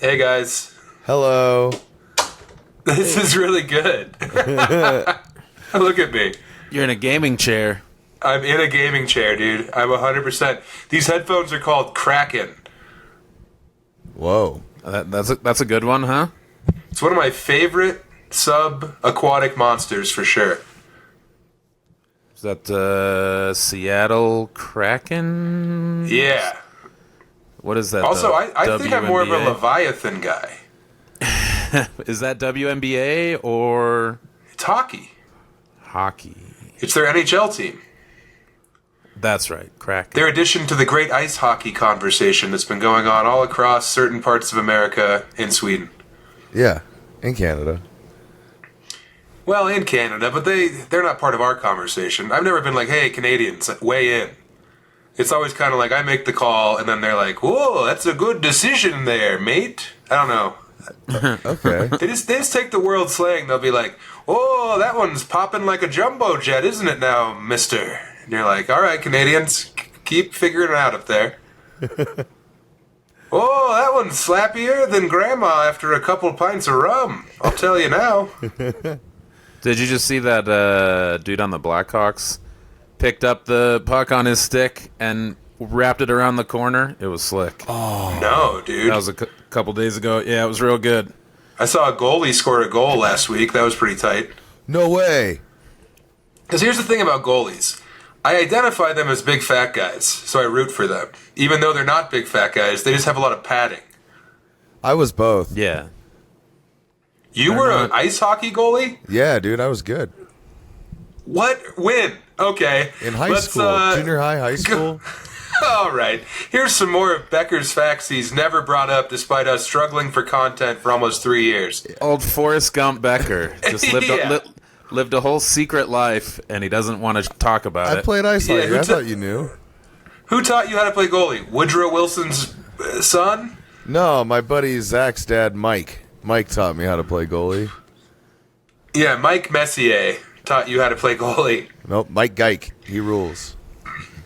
Hey guys. Hello. This is really good. Look at me. You're in a gaming chair. I'm in a gaming chair, dude. I'm 100%. These headphones are called Kraken. Whoa. That's a good one, huh? It's one of my favorite sub-aquatic monsters for sure. Is that Seattle Kraken? Yeah. What is that? Also, I think I'm more of a WNBA? Leviathan guy. Is that WNBA or It's hockey. hockey? It's their NHL team. That's right, Kraken. Their addition to the great ice hockey conversation that's been going on all across certain parts of America and Sweden. Yeah, in Canada. Well, in Canada, but they're not part of our conversation. I've never been like, hey, Canadians, weigh in. It's always kind of like I make the call, and then they're like, whoa, that's a good decision there, mate. I don't know. Okay. They just take the world slang. They'll be like, oh, that one's popping like a jumbo jet, isn't it now, mister? And you're like, all right, Canadians, keep figuring it out up there. Oh, that one's slappier than grandma after a couple pints of rum. I'll tell you now. Did you just see that dude on the Blackhawks picked up the puck on his stick and wrapped it around the corner? It was slick. Oh. No, dude. That was a couple days ago. Yeah, it was real good. I saw a goalie score a goal last week. That was pretty tight. No way. Because here's the thing about goalies. I identify them as big fat guys, so I root for them. Even though they're not big fat guys, they just have a lot of padding. I was both. Yeah. You were an ice hockey goalie? Yeah, dude, I was good. What? When? Okay. In high school. Junior high school. All right. Here's some more of Becker's facts he's never brought up despite us struggling for content for almost 3 years. Old Forrest Gump Becker just lived, Yeah. lived a whole secret life, and he doesn't want to talk about I it. played ice hockey. who I ta- thought you knew. Who taught you how to play goalie? Woodrow Wilson's son? No, my buddy Zach's dad, Mike. Mike taught me how to play goalie. Yeah, Mike Messier taught you how to play goalie. Nope, Mike Geik. He rules.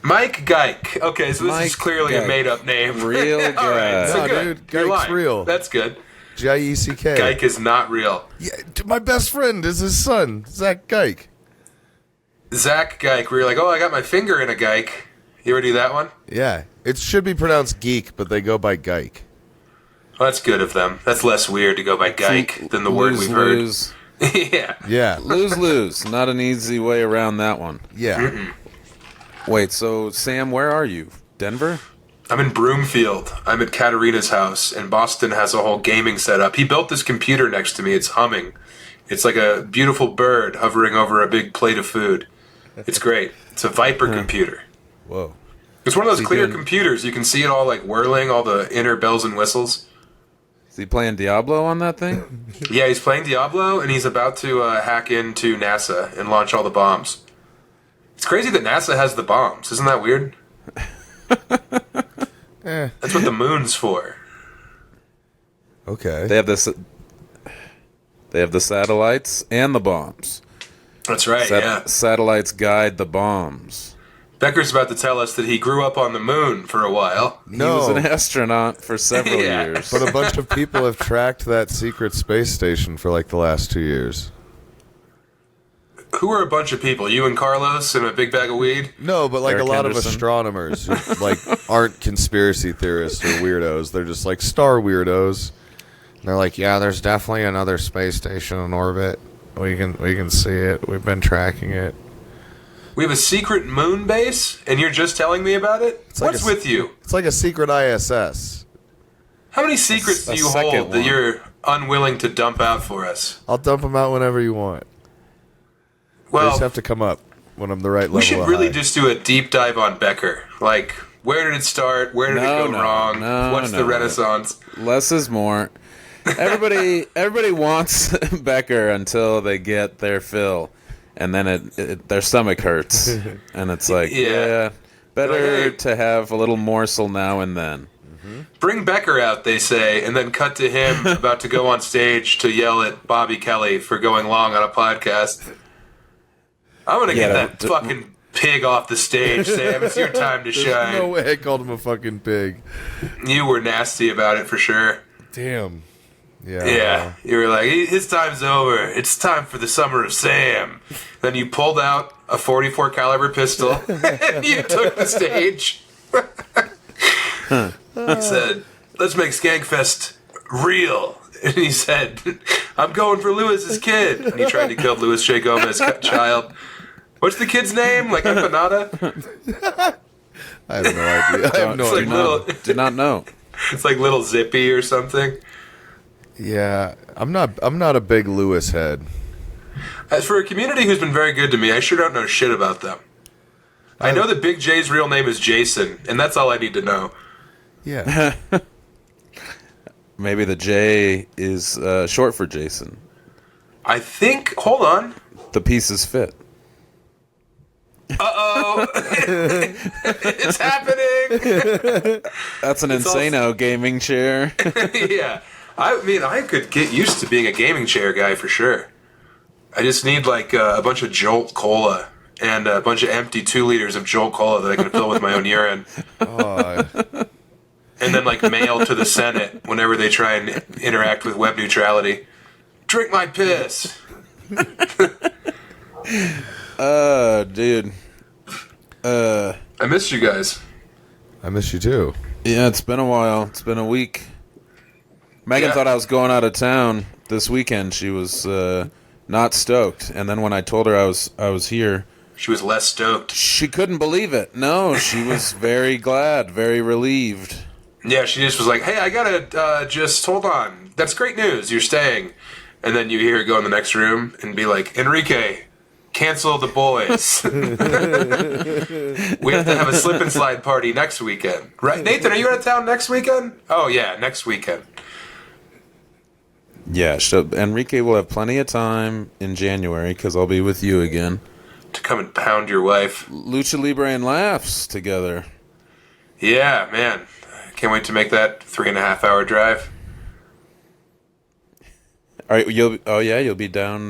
Mike Geik. Okay, so this Mike is clearly a Geik. made-up name. Real All right, guy. so No, good. dude, You're Geik's lying. real. That's good. Geik. Geik is not real. Yeah, my best friend is his son, Zach Geik. Zach Geik, where you're like, oh, I got my finger in a Geik. You ever do that one? Yeah, it should be pronounced geek, but they go by Geik. Well, that's good of them. That's less weird to go by Geik than the word we've heard. Lose. Yeah. Yeah, Lose. Not an easy way around that one. yeah. Wait, so Sam, where are you? Denver? I'm in Broomfield. I'm at Katarina's house, and Boston has a whole gaming setup. He built this computer next to me. It's humming. It's like a beautiful bird hovering over a big plate of food. It's great. It's a Viper computer. Whoa. It's one of those he clear doing- computers. You can see it all like whirling, all the inner bells and whistles. Is he playing Diablo on that thing? Yeah, he's playing Diablo, and he's about to hack into NASA and launch all the bombs. It's crazy that NASA has the bombs. Isn't that weird? That's what the moon's for. Okay. They have this. They have the satellites and the bombs. That's right, yeah. Satellites guide the bombs. Becker's about to tell us that he grew up on the moon for a while. He was No, an astronaut for several Yeah. years. but a bunch of people have tracked that secret space station for like the last 2 years. Who are a bunch of people? You and Carlos and a big bag of weed? No, but like Eric a lot Henderson. of astronomers who like aren't conspiracy theorists or weirdos. They're just like star weirdos. And they're like, yeah, there's definitely another space station in orbit. We can see it. We've been tracking it. We have a secret moon base, and you're just telling me about it? like What's a- with you? It's like a secret ISS. How many secrets A do you second hold that one. you're unwilling to dump out for us? I'll dump them out whenever you want. They Well, just have to come up when I'm the right level. we should of really high. just do a deep dive on Becker. Like, where did it start? Where did it go wrong? What's the Renaissance? Less is more. Everybody wants Becker until they get their fill, and then their stomach hurts, and it's like, Yeah. better Like, hey. to have a little morsel now and then. Bring Becker out, they say, and then cut to him about to go on stage to yell at Bobby Kelly for going long on a podcast. I'm going to get Yeah, that fucking pig off the stage, Sam. It's your time to There's shine. no way I called him a fucking pig. You were nasty about it for sure. Damn. Yeah. Yeah, you were like, his time's over. It's time for the summer of Sam. Then you pulled out a 44 caliber pistol and you took the stage. He said, "Let's make Skankfest real." And he said, "I'm going for Lewis's kid." And he tried to kill Louis J. Gomez's child. What's the kid's name? Like Empanada? I have no idea. I have no It's like idea. little, Did not know. it's like Little Zippy or something. Yeah, I'm not a big Lewis head. As for a community who's been very good to me, I sure don't know shit about them. I know that Big J's real name is Jason, and that's all I need to know. Yeah. Maybe the J is short for Jason. I think... Hold on. The pieces fit. Uh-oh. It's happening. That's an Insano gaming chair. Yeah. I mean, I could get used to being a gaming chair guy for sure. I just need like a bunch of Jolt Cola and a bunch of empty 2 liters of Jolt Cola that I can fill with my own urine. Oh, And then like mail to the Senate whenever they try and interact with web neutrality. Drink my piss. Dude. I missed you guys. I miss you too. Yeah, it's been a while. It's been a week. Megan Yeah. thought I was going out of town this weekend. She was not stoked. And then when I told her I was here, She was less stoked. she couldn't believe it. No, she was very glad, very relieved. Yeah, she just was like, "Hey, I gotta just hold on. That's great news. You're staying." And then you hear her go in the next room and be like, "Enrique, cancel the boys. We have to have a slip and slide party next weekend, right? Nathan, are you out of town next weekend? Oh yeah, next weekend. Yeah, so Enrique will have plenty of time in January because I'll be with you again. To come and pound your wife. Lucha Libre and laughs together. Yeah, man, can't wait to make that 3.5 hour drive. All right, you'll be down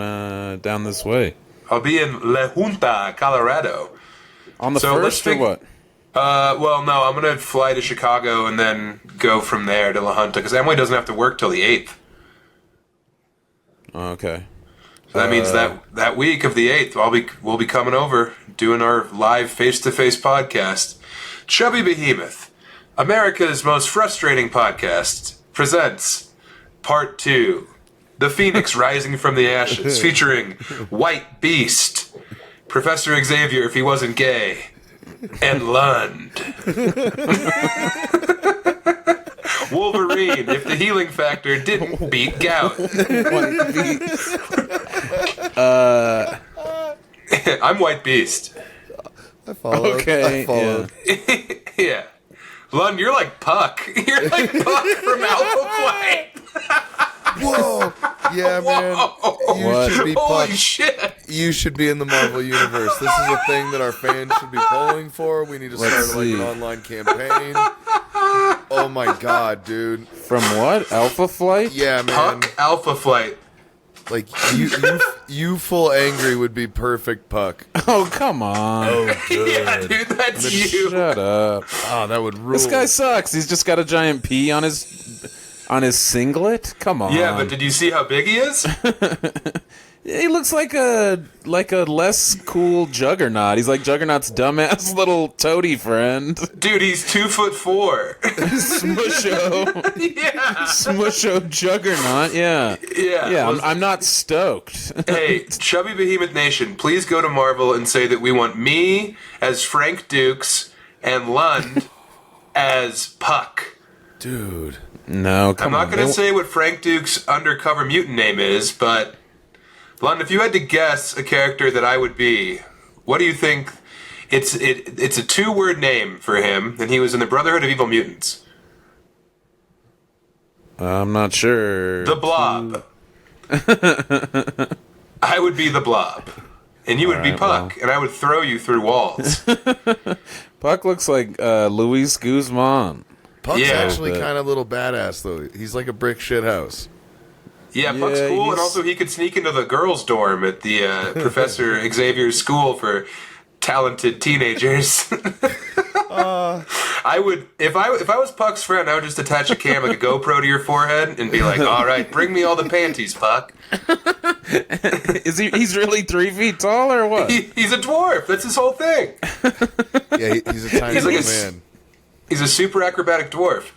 this way I'll be in La Junta, Colorado. on the So let's first or what? Well, no, I'm gonna fly to Chicago and then go from there to La Junta because Emily doesn't have to work till the 8th. Okay. So that means that week of the 8th, we'll be coming over, doing our live face-to-face podcast. Chubby Behemoth, America's most frustrating podcast, presents Part 2, The Phoenix Rising from the Ashes, featuring White Beast, Professor Xavier if he wasn't gay, and Lund. Wolverine if the healing factor didn't beat gout. I'm White Beast. I followed. Okay, I followed. Yeah. Lund, you're like Puck. You're like Puck from Alpha Flight. Whoa! Yeah, man. You What? should be Holy pumped. shit. You should be in the Marvel Universe. This is a thing that our fans should be polling for. We need to Let's start like an see. online campaign. Oh my god, dude. From what? Alpha Flight? Yeah, man. Puck Alpha Flight. Like you full angry would be perfect, Puck. Oh, come on. Yeah, dude, that's you. Shut up. Oh, that would rule. This guy sucks. He's just got a giant P on his singlet. Come on. Yeah, but did you see how big he is? He looks like a less cool Juggernaut. He's like Juggernaut's dumbass little toady friend. Dude, he's 2'4". Smusho. Yeah. Smusho Juggernaut. Yeah. Yeah. Yeah, Well, I'm not stoked. hey, Chubby Behemoth Nation, please go to Marvel and say that we want me as Frank Dukes and Lund as Puck. Dude. No, I'm come not on. going to say what Frank Duke's undercover mutant name is, but Lund, if you had to guess a character that I would be, what do you think? It's a 2-word name for him, and he was in the Brotherhood of Evil Mutants. I'm not sure. The Blob. I would be the Blob, and you would be Alright, Puck, and I would throw you through walls. Puck looks like Luis Guzman. Puck's Yeah. actually kind of little badass though. He's like a brick shit house. Yeah, Puck's Yeah, cool, and he's- also he could sneak into the girls' dorm at the Professor Xavier's school for talented teenagers. I would if I was Puck's friend, I would just attach a cam like a GoPro to your forehead and be like, "All right, bring me all the panties, Puck." He's really 3 feet tall or what? He's a dwarf. That's his whole thing. Yeah, he's a tiny little man. He's a super acrobatic dwarf.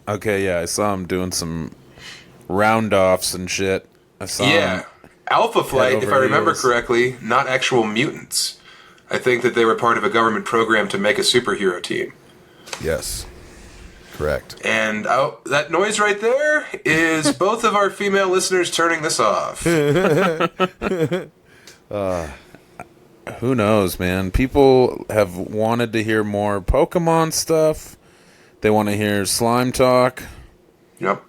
Okay, yeah, I saw him doing some round-offs and shit. I saw him. Alpha Flight, if I remember heels. correctly, not actual mutants. I think that they were part of a government program to make a superhero team. Yes. Correct. And that noise right there is both of our female listeners turning this off. Who knows, man? People have wanted to hear more Pokemon stuff. They want to hear slime talk. Yep.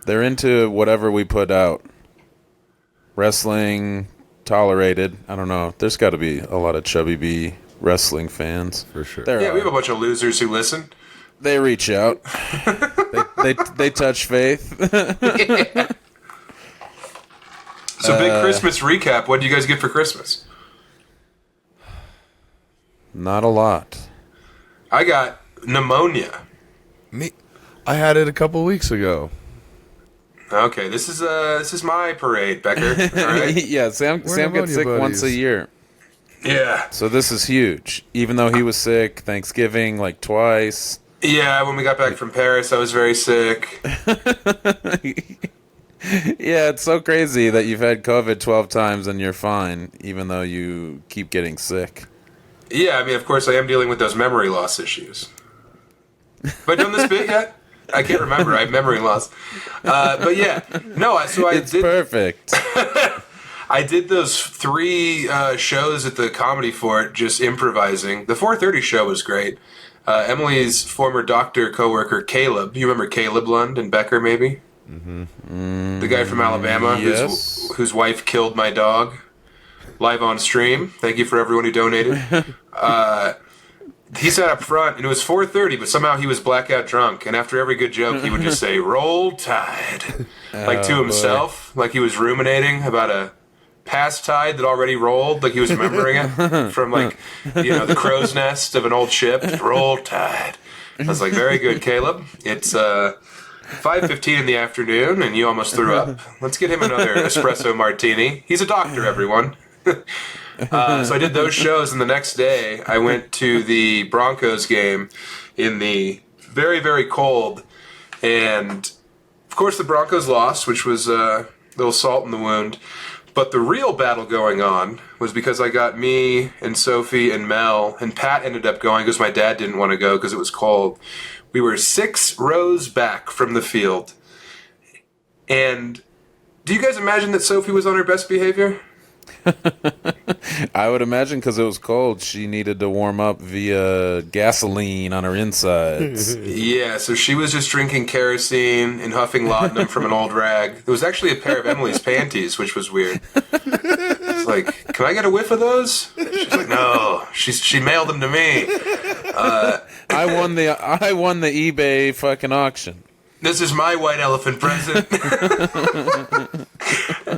They're into whatever we put out. Wrestling, tolerated. I don't know. There's got to be a lot of Chubby Bee wrestling fans. For sure. There Yeah, are. we have a bunch of losers who listen. They reach out. they touch faith. So big Christmas recap. What did you guys get for Christmas? Not a lot. I got pneumonia. Me, I had it a couple weeks ago. Okay, this is my parade, Becker. All right. Yeah, Sam gets pneumonia sick once a buddies. year. Yeah. So this is huge. Even though he was sick, Thanksgiving like twice. Yeah, when we got back from Paris, I was very sick. Yeah, it's so crazy that you've had COVID 12 times and you're fine, even though you keep getting sick. Yeah, I mean, of course, I am dealing with those memory loss issues. Have I done this bit yet? I can't remember. I have memory loss. But yeah, no. So It's perfect. I did those 3 shows at the Comedy Fort, just improvising. The 4:30 show was great. Emily's former doctor coworker Caleb. You remember Caleb Lund and Becker, maybe? Mm-hmm. The guy from Alabama yes. whose wife killed my dog. Live on stream. Thank you for everyone who donated. He sat up front, and it was 4:30, but somehow he was blackout drunk. And after every good joke, he would just say, "Roll Tide," like to himself, like he was ruminating about a past tide that already rolled, like he was remembering it from the crow's nest of an old ship. Roll Tide. I was like, very good, Caleb. It's 5:15 in the afternoon, and you almost threw up. Let's get him another espresso martini. He's a doctor, everyone. So I did those shows, and the next day I went to the Broncos game in the very, very cold. And, of course, the Broncos lost, which was a little salt in the wound. But the real battle going on was because I got me and Sophie and Mel, and Pat ended up going because my dad didn't want to go because it was cold. We were 6 rows back from the field. And do you guys imagine that Sophie was on her best behavior? I would imagine because it was cold, she needed to warm up via gasoline on her insides. Yeah, so she was just drinking kerosene and huffing laudanum from an old rag. There was actually a pair of Emily's panties, which was weird. It's like, can I get a whiff of those? She's like, no. She mailed them to me. I won the eBay fucking auction. This is my white elephant present.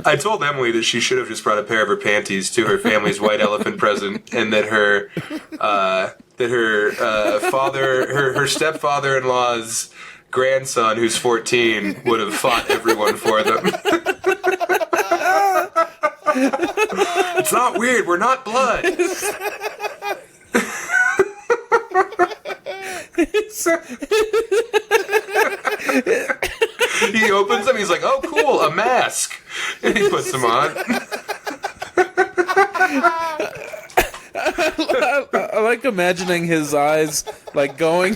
I told Emily that she should have just brought a pair of her panties to her family's white elephant present, and that her stepfather-in-law's grandson, who's 14, would have fought everyone for them. It's not weird. We're not blood. He opens them. He's like, "Oh, cool, a mask," and he puts them on. I like imagining his eyes like going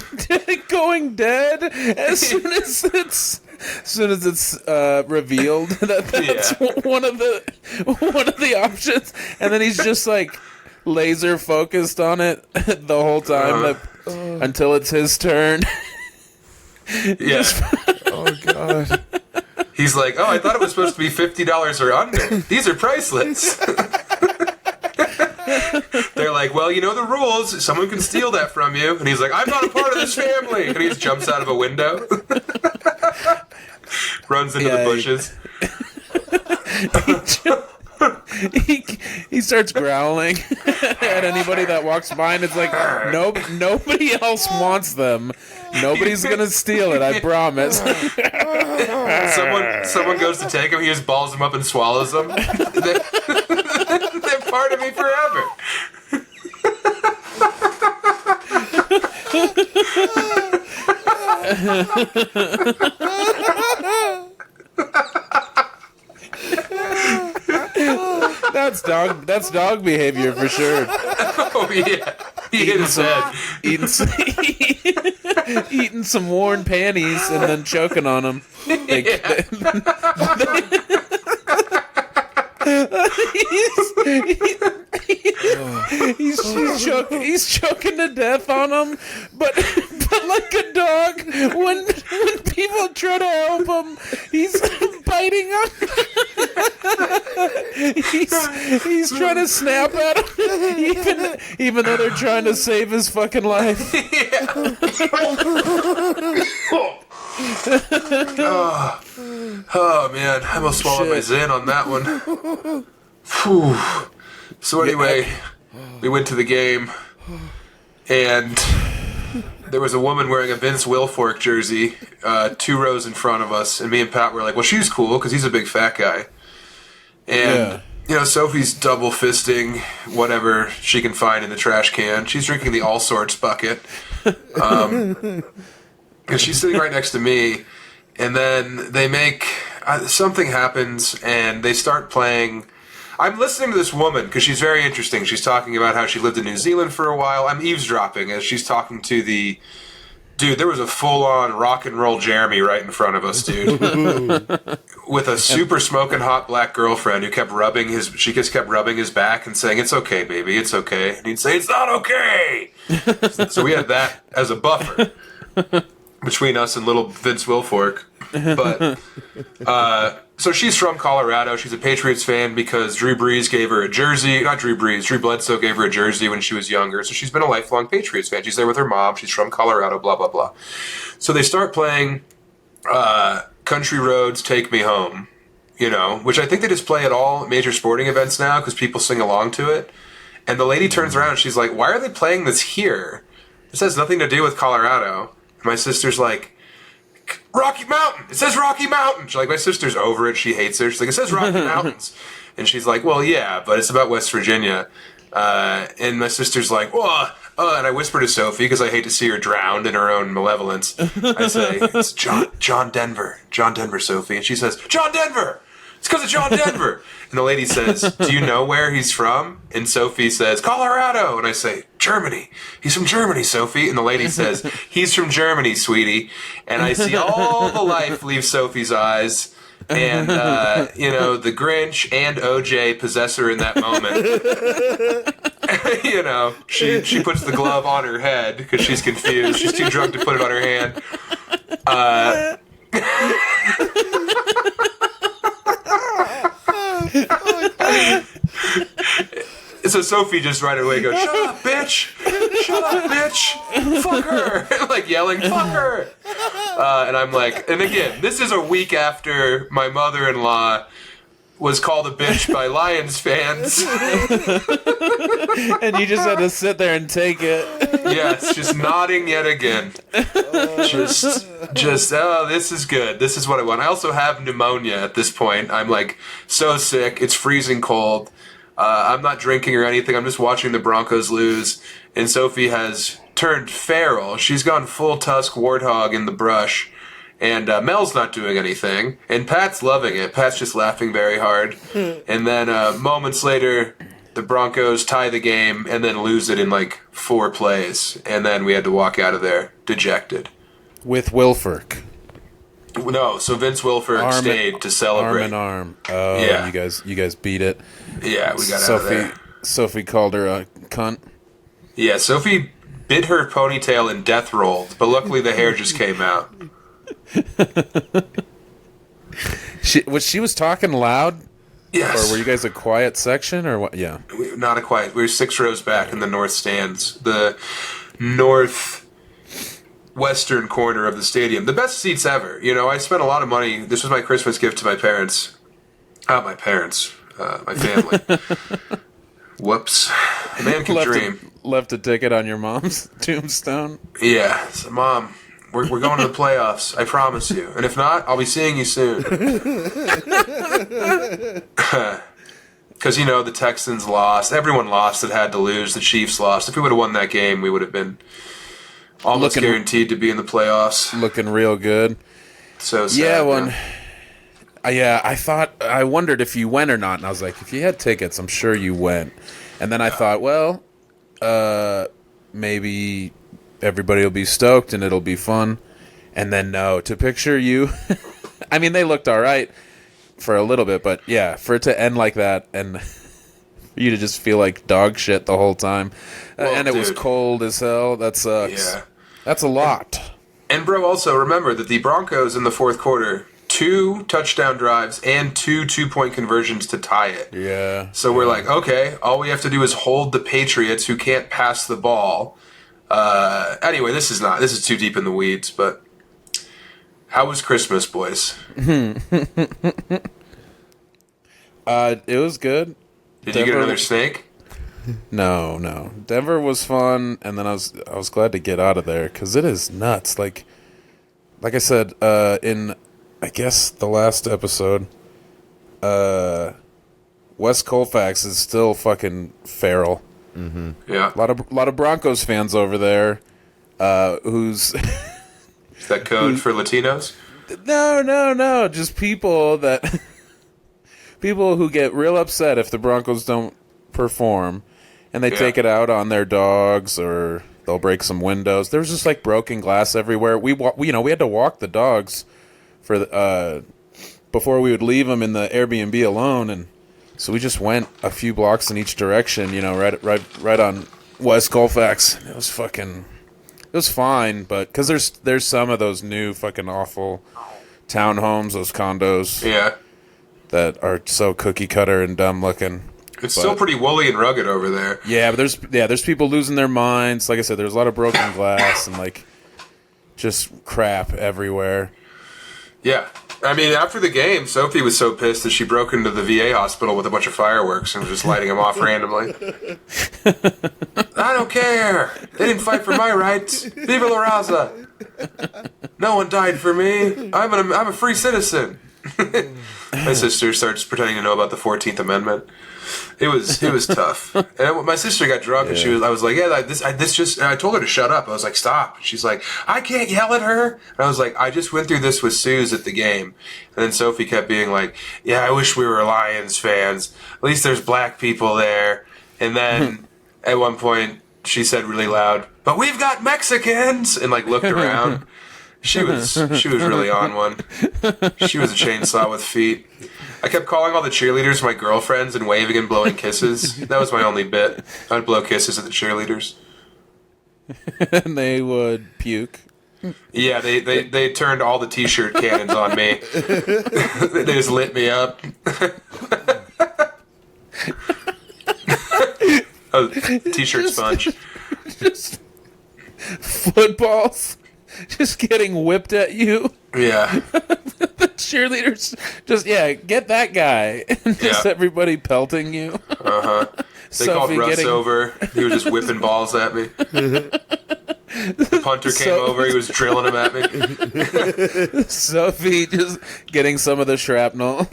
dead as soon as it's revealed that that's one of the options, and then he's just like laser focused on it the whole time until it's his turn. Yeah. Oh, God. He's like, "Oh, I thought it was supposed to be $50 or under. These are priceless." They're like, "Well, you know the rules. Someone can steal that from you." And he's like, "I'm not a part of this family." And he just jumps out of a window. Runs into the bushes. he starts growling at anybody that walks by, and it's like nobody else wants them. Nobody's gonna steal it, I promise. Someone goes to take him, he just balls him up and swallows them. They're part of me forever. That's dog behavior for sure. Oh yeah, he hit his head. Eating some worn panties and then choking on them. He's choking to death on them, but like a dog, when people try to help him, he's biting them. He's trying to snap at him, even though they're trying to save his fucking life. Oh man, I almost swallowed my Zen on that one. Whew. So anyway, we went to the game, and there was a woman wearing a Vince Wilfork jersey, 2 rows in front of us, and me and Pat were like, well, she's cool, because he's a big fat guy. And, you know, Sophie's double fisting whatever she can find in the trash can. She's drinking the All Sorts bucket. And she's sitting right next to me, and then they make... something happens, and they start playing... I'm listening to this woman because she's very interesting. She's talking about how she lived in New Zealand for a while. I'm eavesdropping as she's talking to the... Dude, there was a full-on rock and roll Jeremy right in front of us, dude. With a super smoking hot black girlfriend who kept rubbing his... She just kept rubbing his back and saying, "It's okay, baby, it's okay." And he'd say, "It's not okay!" So we had that as a buffer between us and little Vince Wilfork. But... so she's from Colorado. She's a Patriots fan because Drew Brees gave her a jersey. Not Drew Brees. Drew Bledsoe gave her a jersey when she was younger. So she's been a lifelong Patriots fan. She's there with her mom. She's from Colorado, blah, blah, blah. So they start playing Country Roads, Take Me Home, you know, which I think they just play at all major sporting events now because people sing along to it. And the lady turns around and she's like, "Why are they playing this here? This has nothing to do with Colorado." And my sister's like, "Rocky Mountain. It says Rocky Mountain." She's like, my sister's over it. She hates her. She's like, "It says Rocky Mountains." And she's like, "Well, yeah, but it's about West Virginia." And my sister's like, "Well," and I whisper to Sophie because I hate to see her drowned in her own malevolence. I say, "It's John Denver. John Denver, Sophie." And she says, "John Denver. It's because of John Denver." And the lady says, "Do you know where he's from?" And Sophie says, "Colorado." And I say, "Germany. He's from Germany, Sophie." And the lady says, "He's from Germany, sweetie." And I see all the life leave Sophie's eyes. And, you know, the Grinch and OJ possess her in that moment. You know, she puts the glove on her head because she's confused. She's too drunk to put it on her hand. So Sophie just right away goes, "Shut up, bitch! Shut up, bitch! Fuck her!" Like yelling, "Fuck her!" And I'm like, and again, this is a week after my mother-in-law was called a bitch by Lions fans. And you just had to sit there and take it. Yes, just nodding yet again. Just, oh, this is good. This is what I want. I also have pneumonia at this point. I'm like so sick. It's freezing cold. I'm not drinking or anything. I'm just watching the Broncos lose. And Sophie has turned feral. She's gone full tusk warthog in the brush. And Mel's not doing anything. And Pat's loving it. Pat's just laughing very hard. And then moments later, the Broncos tie the game and then lose it in like 4 plays. And then we had to walk out of there dejected. With Wilfork. No, so Vince Wilfork stayed to celebrate. Arm in arm. Oh, yeah. You guys beat it. Yeah, we got out of there. Sophie called her a cunt. Yeah, Sophie bit her ponytail and death rolled, but luckily the hair just came out. She was talking loud? Yes. Or were you guys a quiet section, or what? Yeah. Not a quiet. We were 6 rows back in the north stands. The northwestern corner of the stadium. The best seats ever. You know, I spent a lot of money. This was my Christmas gift to my parents. My parents. my family. Whoops. A man can dream. Left a ticket on your mom's tombstone. Yeah. So, Mom, we're going to the playoffs. I promise you. And if not, I'll be seeing you soon. Because, the Texans lost. Everyone lost that had to lose. The Chiefs lost. If we would have won that game, we would have been almost guaranteed to be in the playoffs. Looking real good. So sad. Yeah, I wondered if you went or not, and I was like, if you had tickets, I'm sure you went. And then I thought, well, maybe everybody will be stoked and it'll be fun. And then no, to picture you, I mean, they looked all right for a little bit, but yeah, for it to end like that and for you to just feel like dog shit the whole time, and it was cold as hell. That sucks. Yeah, that's a lot. And bro, also remember that the Broncos in the fourth quarter, 2 touchdown drives and 2 2-point conversions to tie it. Yeah. So we're like, okay, all we have to do is hold the Patriots, who can't pass the ball. Anyway, this is too deep in the weeds, but how was Christmas, boys? It was good. Did you get another snake? No. Denver was fun, and then I was glad to get out of there because it is nuts. Like I said, in I guess the last episode, West Colfax is still fucking feral. Mm-hmm. Yeah, a lot of Broncos fans over there. Who's is that code for Latinos? No. Just people who get real upset if the Broncos don't perform, and they take it out on their dogs, or they'll break some windows. There was just like broken glass everywhere. We had to walk the dogs for before we would leave them in the Airbnb alone, and so we just went a few blocks in each direction. Right on West Colfax. It was fine, but because there's some of those new fucking awful townhomes, those condos, that are so cookie cutter and dumb looking. It's still pretty woolly and rugged over there. Yeah, but there's people losing their minds. Like I said, there's a lot of broken glass and like just crap everywhere. Yeah. I mean, after the game, Sophie was so pissed that she broke into the VA hospital with a bunch of fireworks and was just lighting them off randomly. I don't care. They didn't fight for my rights. Viva la Raza. No one died for me. I'm a free citizen. My sister starts pretending to know about the 14th Amendment. It was tough. And my sister got drunk, and I was like, and I told her to shut up. I was like, stop. And she's like, I can't yell at her. And I was like, I just went through this with Suze at the game. And then Sophie kept being like, yeah, I wish we were Lions fans. At least there's black people there. And then at one point, she said really loud, but we've got Mexicans, and like looked around. She was really on one. She was a chainsaw with feet. I kept calling all the cheerleaders my girlfriends and waving and blowing kisses. That was my only bit. I would blow kisses at the cheerleaders. And they would puke. Yeah, they turned all the t-shirt cannons on me. They just lit me up. T-shirt sponge. Just footballs. Just getting whipped at you. Yeah. The cheerleaders just, get that guy. And just everybody pelting you. Uh-huh. They called Russ over. He was just whipping balls at me. The punter came over. He was drilling them at me. Sophie just getting some of the shrapnel.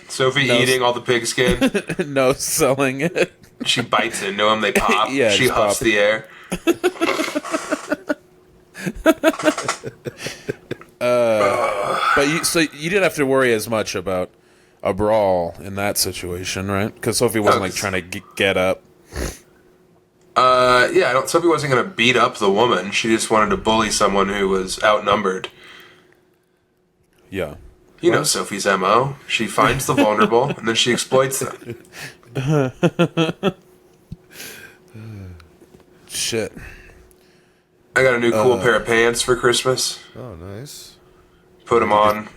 Sophie eating all the pigskin. No selling it. She bites into them. They pop. She huffs the air. But you didn't have to worry as much about a brawl in that situation, right? Because Sophie wasn't trying to get up. Sophie wasn't going to beat up the woman. She just wanted to bully someone who was outnumbered. Yeah. You know Sophie's MO. She finds the vulnerable, and then she exploits them. Shit. I got a new cool pair of pants for Christmas. Oh, nice. Put them on,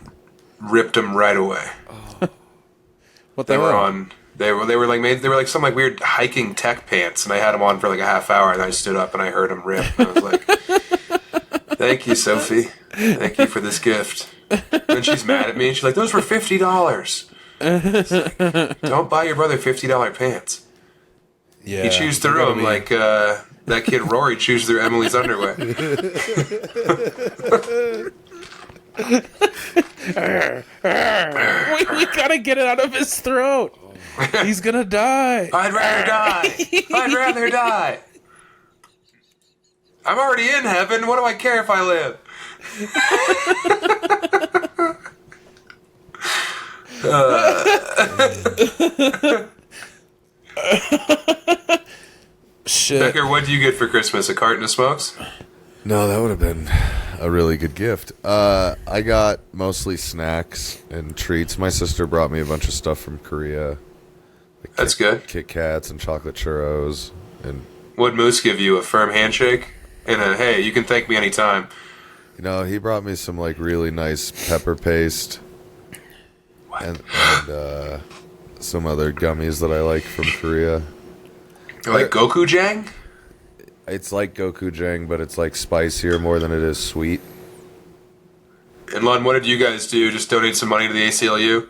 ripped them right away. What they were on? They were like some like weird hiking tech pants, and I had them on for like a half hour, and I stood up and I heard them rip. And I was like, "Thank you, Sophie. Thank you for this gift." And then she's mad at me, and she's like, "Those were $50." Don't buy your brother $50 pants. Yeah, He chews through them like that kid Rory chews through Emily's underwear. we gotta get it out of his throat. He's gonna die. I'd rather die. I'd rather die. I'm already in heaven. What do I care if I live? Shit. Becker, what do you get for Christmas? A carton of smokes? No, that would have been a really good gift. I got mostly snacks and treats. My sister brought me a bunch of stuff from Korea. Like That's good. Kit Kats and chocolate churros. And What'd Moose give you? A firm handshake? And a, hey, you can thank me anytime. you know, he brought me some like really nice pepper paste and some other gummies that I like from Korea. Like Goku Jang? It's like Gokujang, but it's like spicier more than it is sweet. And Lund, what did you guys do? Just donate some money to the ACLU?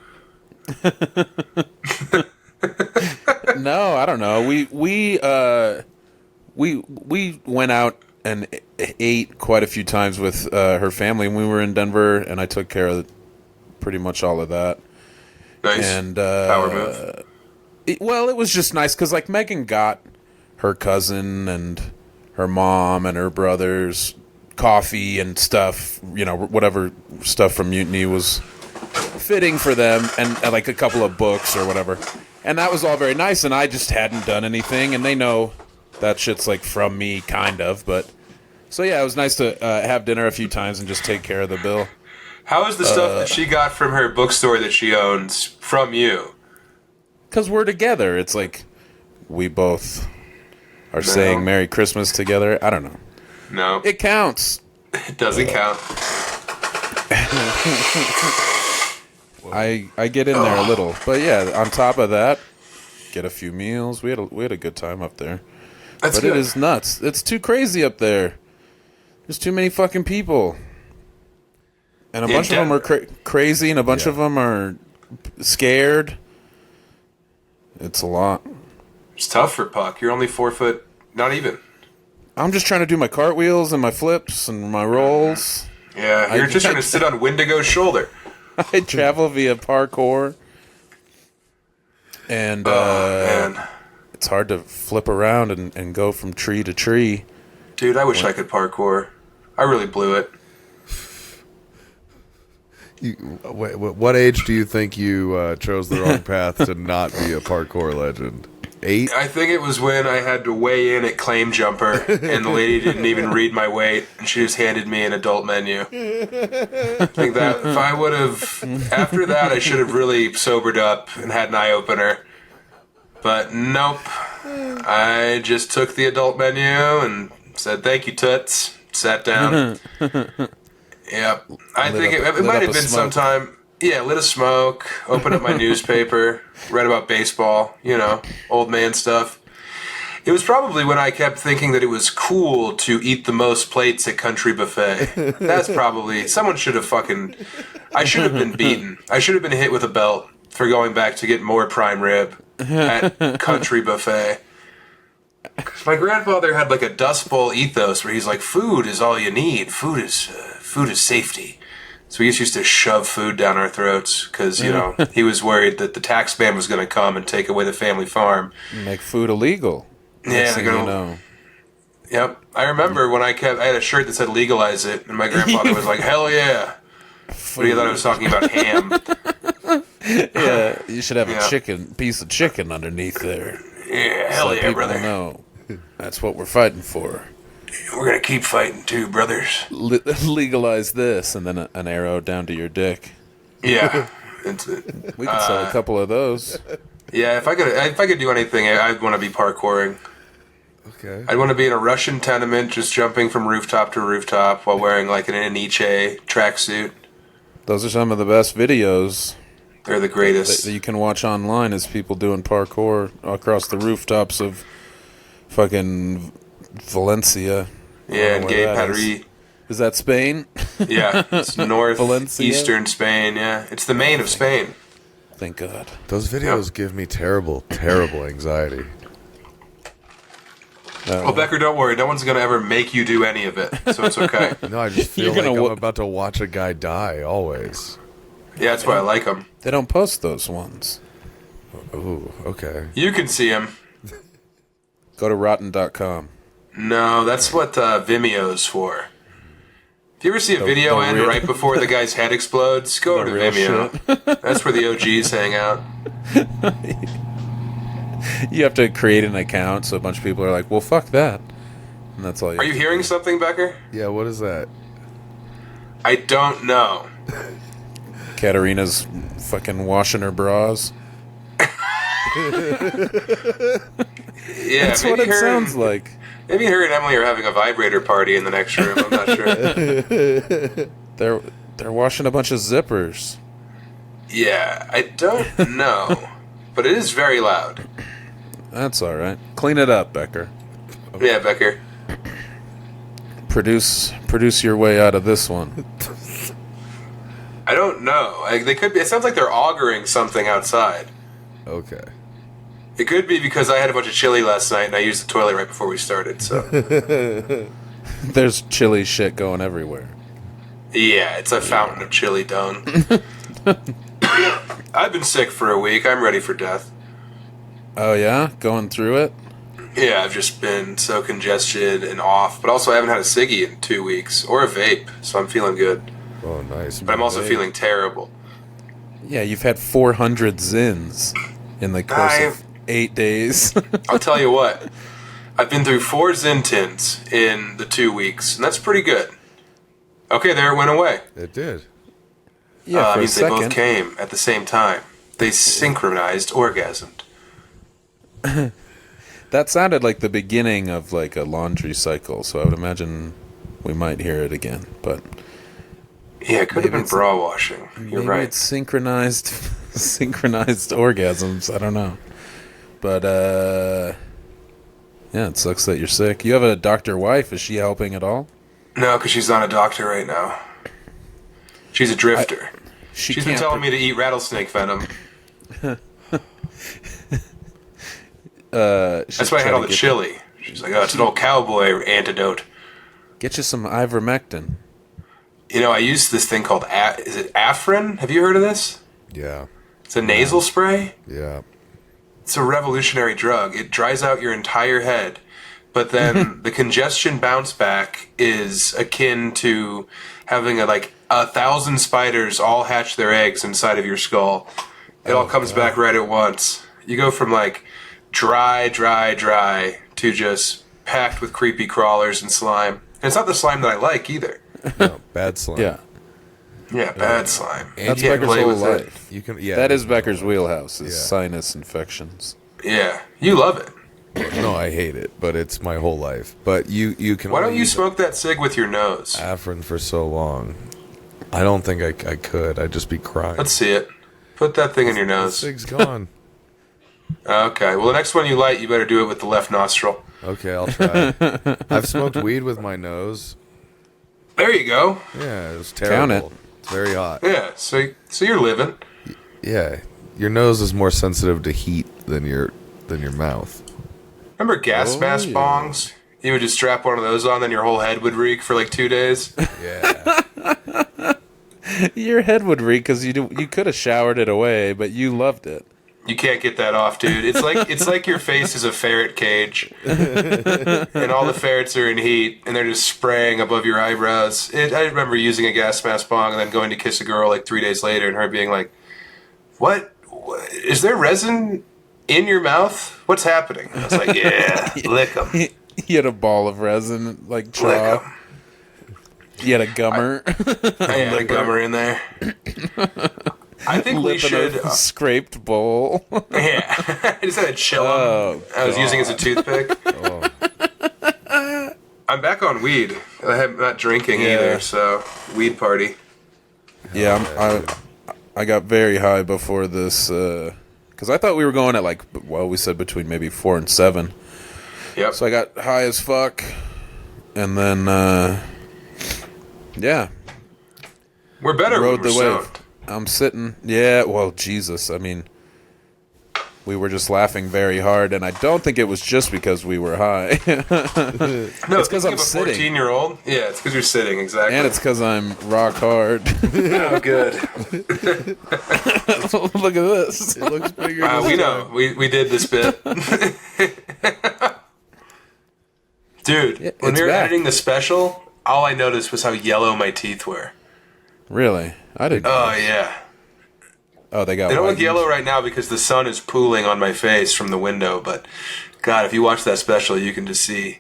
No, I don't know. We went out and ate quite a few times with her family when we were in Denver, and I took care of pretty much all of that. Nice. And power move. it was just nice because like Megan got her cousin and her mom and her brothers coffee and stuff, you know, whatever stuff from Mutiny was fitting for them, and like a couple of books or whatever. And that was all very nice, and I just hadn't done anything, and they know that shit's like from me, kind of, but... So yeah, it was nice to have dinner a few times and just take care of the bill. How is the stuff that she got from her bookstore that she owns from you? Because we're together. It's like we both are saying Merry Christmas together. I don't know. No. It counts. It doesn't count. I get in there a little. But yeah, on top of that, get a few meals. We had a good time up there. That's But good. it is nuts. It's too crazy up there. There's too many fucking people. And a bunch of them are crazy, and a bunch of them are scared. It's a lot. It's tough for Puck. You're only 4 foot, not even. I'm just trying to do my cartwheels and my flips and my rolls. Yeah, you're just trying to sit on Wendigo's shoulder. I travel via parkour. And Man. it's hard to flip around and go from tree to tree. Dude, I wish I could parkour. I really blew it. What age do you think you chose the wrong path to not be a parkour legend? 8? I think it was when I had to weigh in at Claim Jumper, and the lady didn't even read my weight, and she just handed me an adult menu. I think that if I would have, after that, I should have really sobered up and had an eye opener. But nope, I just took the adult menu and said thank you, Toots. Sat down. Yep, I think it might have been sometime. Yeah, lit a smoke, opened up my newspaper, read about baseball, you know, old man stuff. It was probably when I kept thinking that it was cool to eat the most plates at Country Buffet. That's probably... Someone should have fucking... I should have been beaten. I should have been hit with a belt for going back to get more prime rib at Country Buffet. 'Cause my grandfather had like a Dust Bowl ethos where he's like, food is all you need. Food is safety. So we just used to shove food down our throats because, you know, he was worried that the tax man was going to come and take away the family farm. Make food illegal. Yeah, you know. Yep. I remember when I had a shirt that said legalize it, and my grandfather was like, hell yeah. But he thought I was talking about ham. Yeah, you should have a piece of chicken underneath there. Yeah, hell yeah, brother. Know that's what we're fighting for. We're going to keep fighting too, brothers. Legalize this, and then an arrow down to your dick. Yeah. We could sell a couple of those. Yeah, if I could do anything, I'd want to be parkouring. Okay. I'd want to be in a Russian tenement, just jumping from rooftop to rooftop while wearing like an Aniche tracksuit. Those are some of the best videos They're the greatest. that you can watch online is people doing parkour across the rooftops of fucking Valencia. Yeah, and Gay Paris. Is that Spain? Yeah, it's north, Valencia? eastern Spain, yeah. It's the Maine of Spain. Thank God. Those videos give me terrible, terrible anxiety. Well, Becker, don't worry. No one's going to ever make you do any of it, so it's okay. No, I just feel You're like gonna I'm about to watch a guy die, always. Yeah, that's why I like them. They don't post those ones. Ooh, okay. You can see them. Go to rotten.com. No, that's what Vimeo's for. If you ever see a video end real- right before the guy's head explodes, go The to real Vimeo. That's where the OGs hang out. You have to create an account, so a bunch of people are like, well, fuck that. And that's all you Are you hearing something, Becker? Yeah, what is that? I don't know. Katarina's fucking washing her bras. Yeah, That's what it sounds like. Maybe her and Emily are having a vibrator party in the next room. I'm not sure. They're washing a bunch of zippers. Yeah, I don't know. But it is very loud. That's all right. Clean it up, Becker. Yeah, Becker. Produce your way out of this one. I don't know. They could be. It sounds like they're auguring something outside. Okay. It could be because I had a bunch of chili last night and I used the toilet right before we started. So There's chili shit going everywhere. yeah, it's a fountain of chili done. I've been sick for a week. I'm ready for death. Oh yeah, going through it. Yeah, I've just been so congested and off, but also I haven't had a ciggy in 2 weeks or a vape, so I'm feeling good. Oh, nice. But I'm also feeling terrible. Yeah, you've had 400 zins in the course of 8 days. I'll tell you what. I've been through 4 Zintins in the 2 weeks, and that's pretty good. Okay, there it went away. It did. Yeah, for a means they both second. came at the same time. They synchronized, orgasmed. That sounded like the beginning of like a laundry cycle, so I would imagine we might hear it again. But Yeah, it could have Maybe been it's- bra washing. You're maybe right. it's synchronized orgasms. I don't know. But yeah, it sucks that you're sick. You have a doctor wife. Is she helping at all? No, because she's not a doctor right now. She's a drifter. She's been can't telling me to eat rattlesnake venom. That's why I had all the chili. She's like, oh, it's an old cowboy antidote. Get you some ivermectin. You know, I use this thing called, is it Afrin? Have you heard of this? Yeah. It's a nasal spray. Yeah. It's a revolutionary drug. It dries out your entire head, but then the congestion bounce back is akin to having 1,000 spiders all hatch their eggs inside of your skull. It all comes back right at once. You go from dry to just packed with creepy crawlers and slime. And it's not the slime that I like either. No, bad slime. Yeah, Yeah, bad slime. And that's you can't Becker's play whole with it. life. You can. Yeah. That is Becker's wheelhouse. Is Yeah. sinus infections. Yeah, you love it. No, I hate it, but it's my whole life. But you can. Why don't only you use smoke that cig with your nose? Afrin for so long. I don't think I could. I'd just be crying. Let's see it. Put that thing in your The nose. cig's gone. Okay, well, the next one you light, you better do it with the left nostril. Okay, I'll try. I've smoked weed with my nose. There you go. Yeah, it was Count terrible. it. It's very hot. Yeah, so you're living. Yeah, your nose is more sensitive to heat than your mouth. Remember gas mask yeah. bongs? You would just strap one of those on, then your whole head would reek for 2 days. Yeah. Your head would reek because you could have showered it away, but you loved it. You can't get that off, dude. It's like your face is a ferret cage, and all the ferrets are in heat, and they're just spraying above your eyebrows. I remember using a gas mask bong and then going to kiss a girl 3 days later, and her being like, "What? Is there resin in your mouth? What's happening?" I was like, "Yeah, lick them, He had a ball of resin like lick chalk. 'em." He had a gummer. I had a gummer in there. I think we Lipping should. a scraped bowl. Yeah, I just had to chill 'em. Oh, I was using it as a toothpick. Oh, I'm back on weed. I'm not drinking Yeah. either, so weed party. Yeah, I got very high before this because I thought we were going at we said between maybe 4 and 7. Yep. So I got high as fuck, and then yeah, We're better when rode we're the wave. stoned. I'm sitting. Yeah, well, Jesus. I mean, we were just laughing very hard, and I don't think it was just because we were high. No, it's because I'm sitting. 14-year-old? Yeah, it's because you're sitting, exactly. And it's because I'm rock hard. Oh, good. Look at this. It looks bigger. We know. We did this bit. Dude, when we were editing the special, all I noticed was how yellow my teeth were. Really? I didn't. Oh, yeah. Oh, they don't look yellow right now because the sun is pooling on my face from the window, but God, if you watch that special, you can just see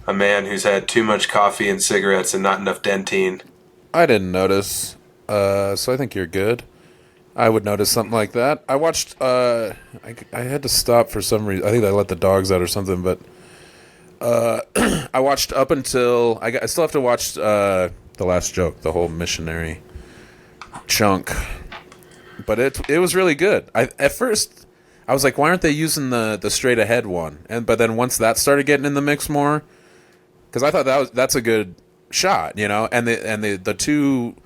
a man who's had too much coffee and cigarettes and not enough dentine. I didn't notice, so I think you're good. I would notice something like that. I watched, I had to stop for some reason. I think I let the dogs out or something, but I watched up until, I still have to watch The Last Joke, the whole missionary chunk. But it was really good. At first, I was like, why aren't they using the straight ahead one? But then once that started getting in the mix more, because I thought that's a good shot, you know. And the two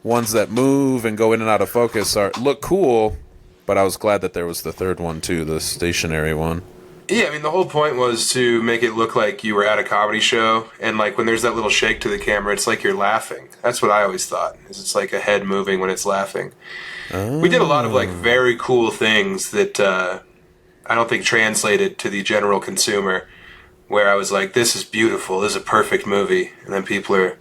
ones that move and go in and out of focus look cool. But I was glad that there was the third one too, the stationary one. Yeah, I mean, the whole point was to make it look like you were at a comedy show, and like when there's that little shake to the camera, it's like you're laughing. That's what I always thought. Is it's like a head moving when it's laughing. Oh. We did a lot of like very cool things that I don't think translated to the general consumer. Where I was like, "This is beautiful. This is a perfect movie," and then people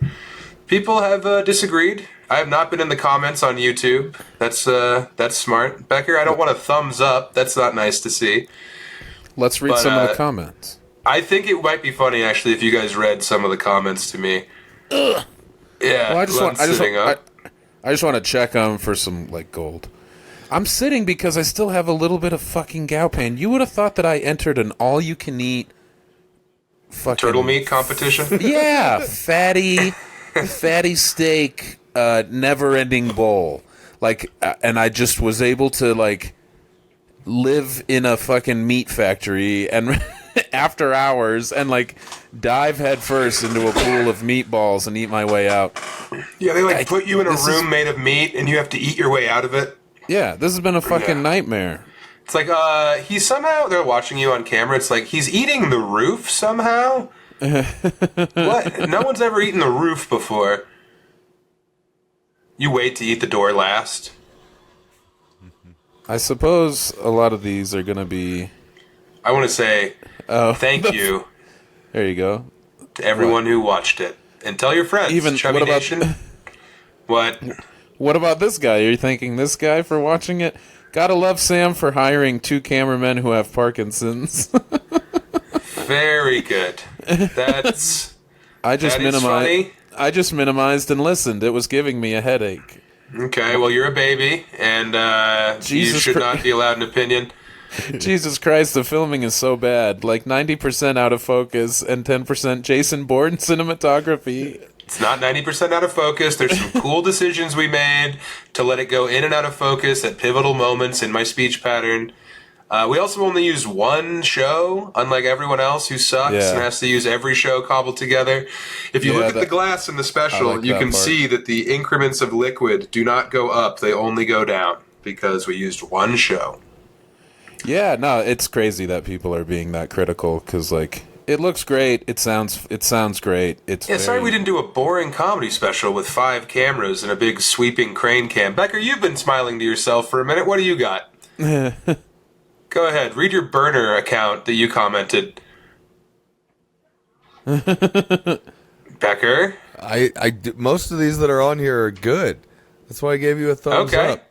have disagreed. I have not been in the comments on YouTube. That's smart, Becker. I don't want a thumbs up. That's not nice to see. Let's read some of the comments. I think it might be funny, actually, if you guys read some of the comments to me. Ugh. Yeah, well, I just want to check them for some like gold. I'm sitting because I still have a little bit of fucking gout pain. You would have thought that I entered an all-you-can-eat fucking turtle meat competition. Yeah, fatty steak, never-ending bowl. Like, and I just was able to like live in a fucking meat factory and after hours and like dive head first into a pool of meatballs and eat my way out. Yeah, they like put you in a room made of meat and you have to eat your way out of it. Yeah, this has been a fucking nightmare. It's like he's somehow, they're watching you on camera, it's like he's eating the roof somehow. What? No one's ever eaten the roof before. You wait to eat the door last. I suppose a lot of these are going to be... I want to say thank you. There you go. To everyone who watched it. And tell your friends. Even Chubby Nation. What? What about this guy? Are you thanking this guy for watching it? Gotta love Sam for hiring 2 cameramen who have Parkinson's. Very good. That's... I just minimized and listened. It was giving me a headache. Okay, well, you're a baby, and you should not be allowed an opinion. Jesus Christ, the filming is so bad. Like 90% out of focus and 10% Jason Bourne cinematography. It's not 90% out of focus. There's some cool decisions we made to let it go in and out of focus at pivotal moments in my speech pattern. We also only use one show, unlike everyone else who sucks and has to use every show cobbled together. If you look at the glass in the special, you can see that the increments of liquid do not go up. They only go down because we used one show. Yeah, no, it's crazy that people are being that critical because, like, it looks great. It sounds great. Sorry we didn't do a boring comedy special with 5 cameras and a big sweeping crane cam. Becker, you've been smiling to yourself for a minute. What do you got? Go ahead. Read your burner account that you commented. Becker? Most of these that are on here are good. That's why I gave you a thumbs up.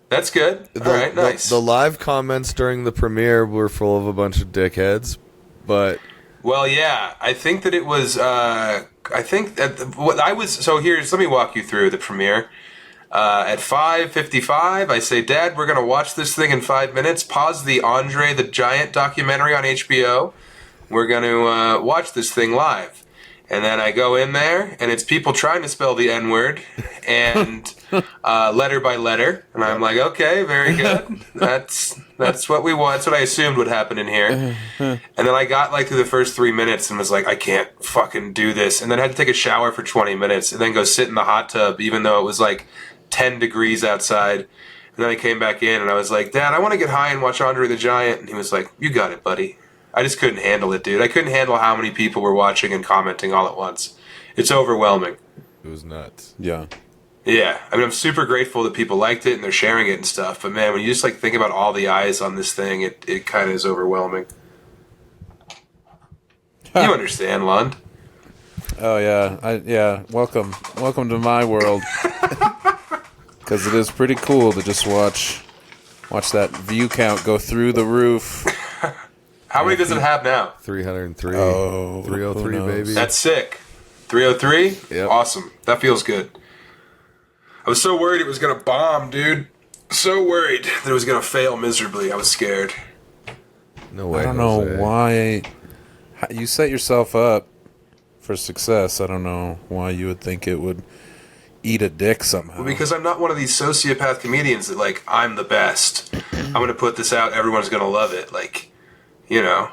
That's good. All right, nice. The live comments during the premiere were full of a bunch of dickheads, but... Well, yeah. I think that it was... So here's... Let me walk you through the premiere. At 5:55, I say, Dad, we're going to watch this thing in 5 minutes. Pause the Andre the Giant documentary on HBO. We're going to watch this thing live. And then I go in there, and it's people trying to spell the N-word, and letter by letter. And I'm like, okay, very good. That's what we want. That's what I assumed would happen in here. And then I got like through the first 3 minutes and was like, I can't fucking do this. And then I had to take a shower for 20 minutes and then go sit in the hot tub, even though it was like 10 degrees outside. And then I came back in and I was like, Dad, I want to get high and watch Andre the Giant. And he was like, you got it, buddy. I just couldn't handle it, dude. I couldn't handle how many people were watching and commenting all at once. It's overwhelming. It was nuts. Yeah. Yeah. I mean, I'm super grateful that people liked it and they're sharing it and stuff. But man, when you just like think about all the eyes on this thing, it kind of is overwhelming. You understand, Lund. Oh yeah, welcome to my world. Because it is pretty cool to just watch that view count go through the roof. How many does it have now? 303. Oh, 303, baby. That's sick. 303? Yep. Awesome. That feels good. I was so worried it was going to bomb, dude. So worried that it was going to fail miserably. I was scared. No way. I don't know Jose. why you set yourself up for success. I don't know why you would think it would eat a dick somehow. Well, because I'm not one of these sociopath comedians that, like, I'm the best. I'm going to put this out. Everyone's going to love it. Like, you know.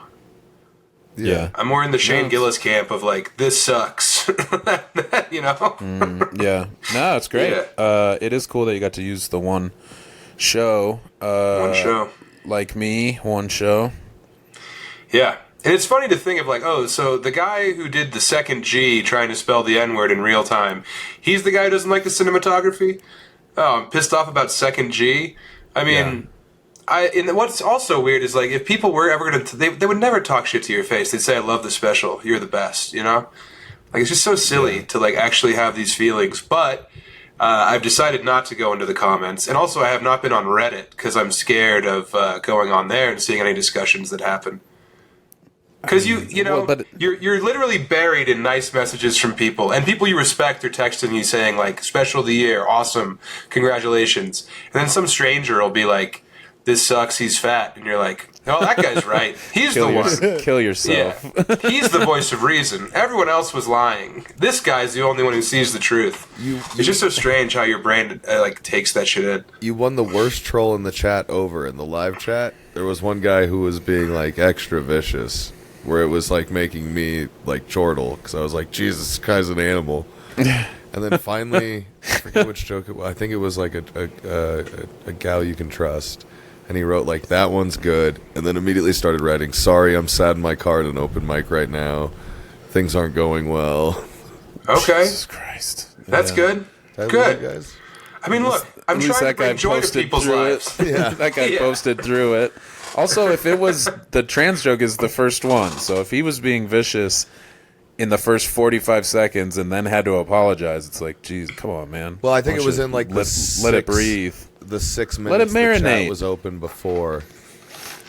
Yeah. I'm more in the Shane Gillis camp of, like, this sucks. You know? Yeah. No, it's great. Yeah. It is cool that you got to use the one show. One show. Like me, one show. Yeah. And it's funny to think of, like, oh, so the guy who did the second G trying to spell the N-word in real time, he's the guy who doesn't like the cinematography? Oh, I'm pissed off about second G? I mean, and what's also weird is, like, if people were ever going to... They would never talk shit to your face. They'd say, I love the special. You're the best, you know? Like, it's just so silly to, like, actually have these feelings. But I've decided not to go into the comments. And also, I have not been on Reddit because I'm scared of going on there and seeing any discussions that happen. Because you know, Well, but- you're literally buried in nice messages from people, and people you respect are texting you saying, like, special of the year, awesome, congratulations. And then some stranger will be like, this sucks, he's fat. And you're like, oh, that guy's right. He's the one. Kill yourself. Yeah. He's the voice of reason. Everyone else was lying. This guy's the only one who sees the truth. It's just so strange how your brain, like, takes that shit in. You won the worst troll in the chat over in the live chat. There was one guy who was being, like, extra vicious, where it was, like, making me, like, chortle, because I was like, Jesus, this guy's an animal. And then finally, I forget which joke it was. I think it was, like, a gal you can trust. And he wrote, like, that one's good. And then immediately started writing, sorry, I'm sad in my car at an open mic right now. Things aren't going well. Okay. Jesus Christ. That's good. Good, Good. guys. I mean, look, I'm At least trying to that guy bring joy to posted people's through lives. it. Yeah. That guy Yeah. posted through it. Also, if it was the trans joke is the first one, so if he was being vicious in the first 45 seconds and then had to apologize, it's like, geez, come on, man. Well, I think it was in, like, let it breathe. The 6 minutes Let it the marinate. chat was open before.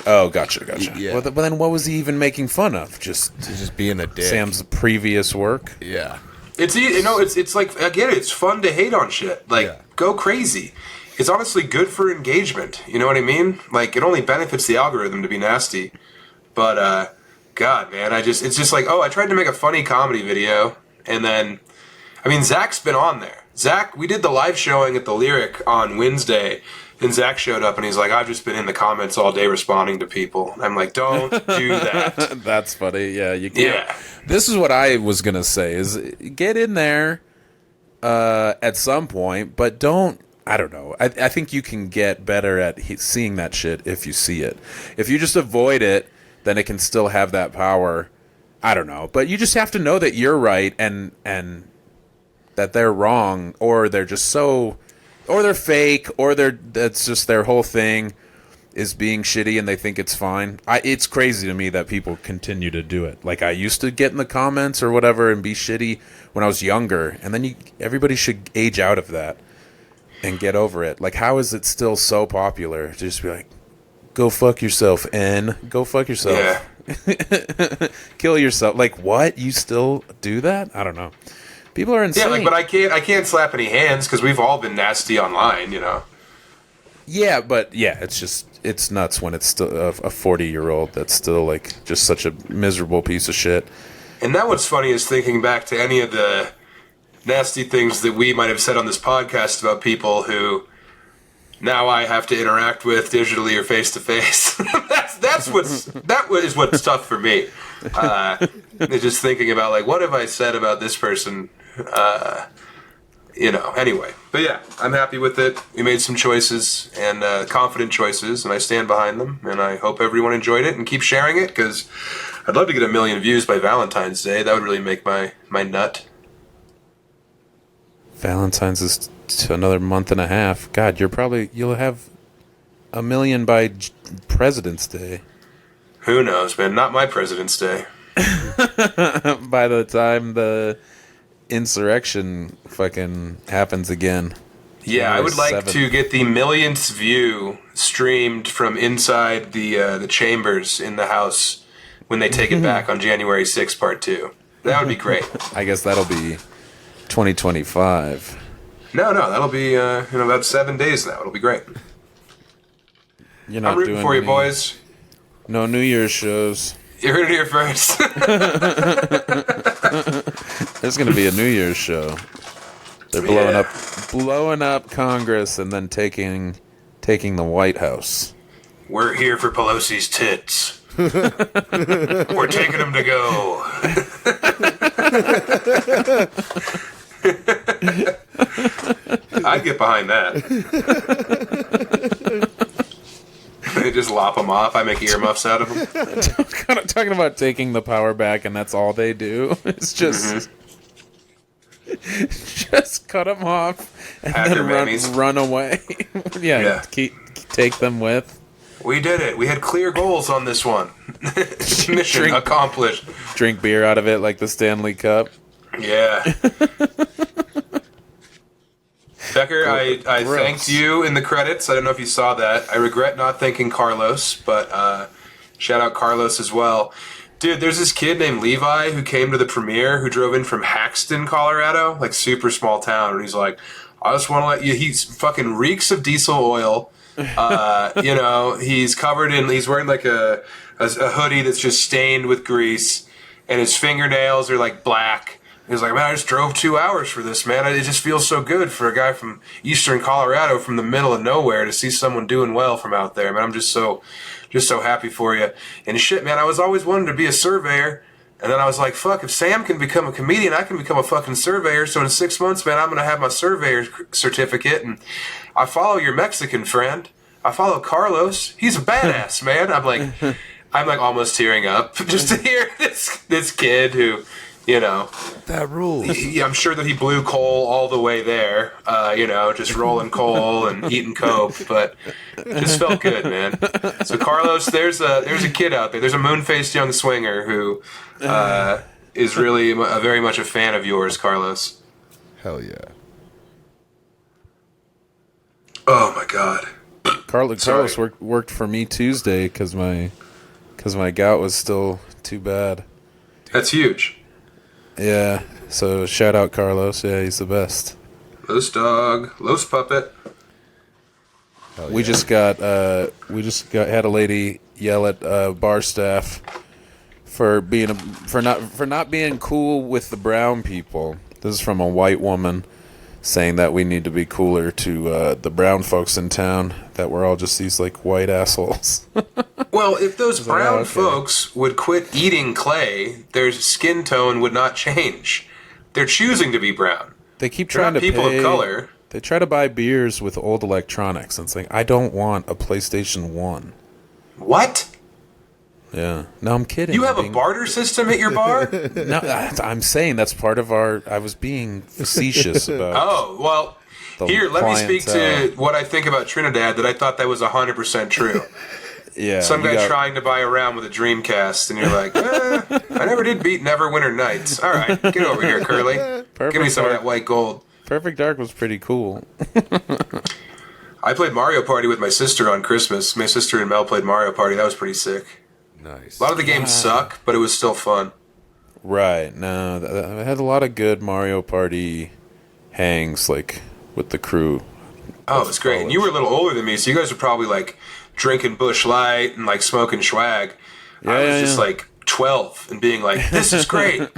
Oh, gotcha. Yeah. Well, but then what was he even making fun of? Just He's just being a dick. Sam's previous work? Yeah. It's like, I get it. It's fun to hate on shit. Like, Yeah. go crazy. It's honestly good for engagement. You know what I mean? Like, it only benefits the algorithm to be nasty. But, God, man, it's just like, oh, I tried to make a funny comedy video, and then, I mean, Zach's been on there. Zach, we did the live showing at the Lyric on Wednesday, and Zach showed up, and he's like, I've just been in the comments all day responding to people. And I'm like, don't do that. That's funny. Yeah, you can't. Yeah. This is what I was going to say, is get in there at some point, but don't, I don't know. I think you can get better at seeing that shit if you see it. If you just avoid it, then it can still have that power. I don't know. But you just have to know that you're right and that they're wrong, or they're just so, or they're fake, or that's just their whole thing is being shitty and they think it's fine. It's crazy to me that people continue to do it. Like, I used to get in the comments or whatever and be shitty when I was younger, and then everybody should age out of that and get over it. Like, how is it still so popular to just be like, go fuck yourself, go fuck yourself. Yeah. Kill yourself. Like, what? You still do that? I don't know. People are insane. Yeah, like, but I can't slap any hands because we've all been nasty online, you know. Yeah, but yeah, it's nuts when it's still a 40-year-old that's still like just such a miserable piece of shit. And now what's funny is thinking back to any of the nasty things that we might have said on this podcast about people who now I have to interact with digitally or face to face. That is what's tough for me. Just thinking about, like, what have I said about this person? Anyway. But yeah, I'm happy with it. We made some choices, and confident choices, and I stand behind them, and I hope everyone enjoyed it and keep sharing it, because I'd love to get 1 million views by Valentine's Day. That would really make my nut. Valentine's is another month and a half. God, you'll have 1 million by President's Day. Who knows, man? Not my President's Day. By the time the insurrection fucking happens again. Yeah, I would like 7th. to get the millionth view streamed from inside the chambers in the House when they take it back on January 6th, Part 2. That would be great. I guess that'll be 2025. No, that'll be about 7 days now. It'll be great. You're not I'm rooting doing for you, any- boys. No New Year's shows. You heard it here first. There's gonna be a New Year's show. They're blowing up Congress and then taking the White House. We're here for Pelosi's tits. We're taking them to go. I'd get behind that. They just lop them off. I make earmuffs out of them. Talking about taking the power back, and that's all they do. It's just just cut them off and Hacker then mammies. run away. Yeah. Take them with. We did it. We had clear goals on this one. Mission accomplished. Drink beer out of it like the Stanley Cup. Yeah. Becker, I thanked you in the credits. I don't know if you saw that. I regret not thanking Carlos, but shout out Carlos as well. Dude, there's this kid named Levi who came to the premiere who drove in from Haxton, Colorado, like super small town, and he's like, I just want to let you, he's fucking reeks of diesel oil. He's covered in, he's wearing like a hoodie that's just stained with grease, and his fingernails are like black. He's like, man, I just drove 2 hours for this, man. It just feels so good for a guy from eastern Colorado, from the middle of nowhere, to see someone doing well from out there, man. I'm just so happy for you. And shit, man, I was always wanting to be a surveyor. And then I was like, fuck, if Sam can become a comedian, I can become a fucking surveyor. So in 6 months, man, I'm going to have my surveyor certificate. And I follow your Mexican friend. I follow Carlos. He's a badass, man. I'm like almost tearing up just to hear this kid who, That rules. I'm sure that he blew coal all the way there, just rolling coal and eating coke, but it just felt good, man. So Carlos, there's a kid out there. There's a moon-faced young swinger who is really very much a fan of yours, Carlos. Hell yeah. Oh my God. Carlos worked for me Tuesday because my gout was still too bad. That's huge. Yeah, so shout out Carlos. Yeah, he's the best. Los dog, Los puppet. Hell We yeah. just had a lady yell at bar staff for not being cool with the brown people. This is from a white woman saying that we need to be cooler to the brown folks in town, that we're all just these like white assholes. Well, if those like, brown oh, okay. folks would quit eating clay, their skin tone would not change. They're choosing to be brown. They keep They're trying not to people pay, of color. They try to buy beers with old electronics, and it's like, I don't want a PlayStation 1. What? Yeah. No, I'm kidding. You have a barter system at your bar? No, I'm saying that's part of our... I was being facetious about... Oh, well, the here, let me speak clientele. to what I think about Trinidad, that I thought that was 100% true. Yeah. Some you guy got- trying to buy a round with a Dreamcast, and you're like, I never did beat Neverwinter Nights. All right, get over here, Curly. Give me some of that white gold. Perfect Dark was pretty cool. I played Mario Party with my sister on Christmas. My sister and Mel played Mario Party. That was pretty sick. Nice. A lot of the games suck, but it was still fun. Right. No, I had a lot of good Mario Party hangs, like, with the crew. Oh, it was great. And you were a little older than me, so you guys were probably, like, drinking Busch Light and, like, smoking swag. I was just, like, 12 and being like, this is great.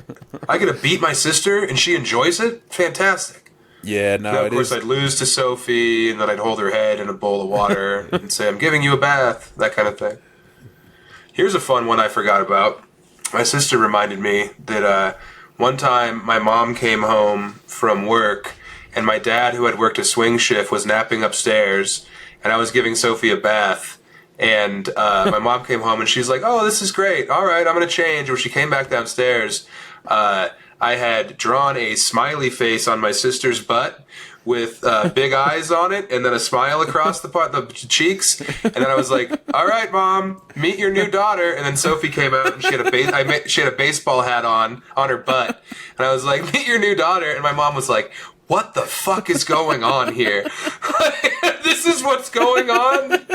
I get to beat my sister, and she enjoys it? Fantastic. Yeah, no, Now, of it course, is. I'd lose to Sophie, and then I'd hold her head in a bowl of water and say, I'm giving you a bath, that kind of thing. Here's a fun one I forgot about. My sister reminded me that one time my mom came home from work, and my dad, who had worked a swing shift, was napping upstairs, and I was giving Sophie a bath. And my mom came home, and she's like, "Oh, this is great. All right, I'm going to change." When she came back downstairs, I had drawn a smiley face on my sister's butt with big eyes on it, and then a smile across the cheeks. And then I was like, "All right, Mom, meet your new daughter." And then Sophie came out, and she had a baseball hat on her butt. And I was like, "Meet your new daughter." And my mom was like, "What the fuck is going on here? This is what's going on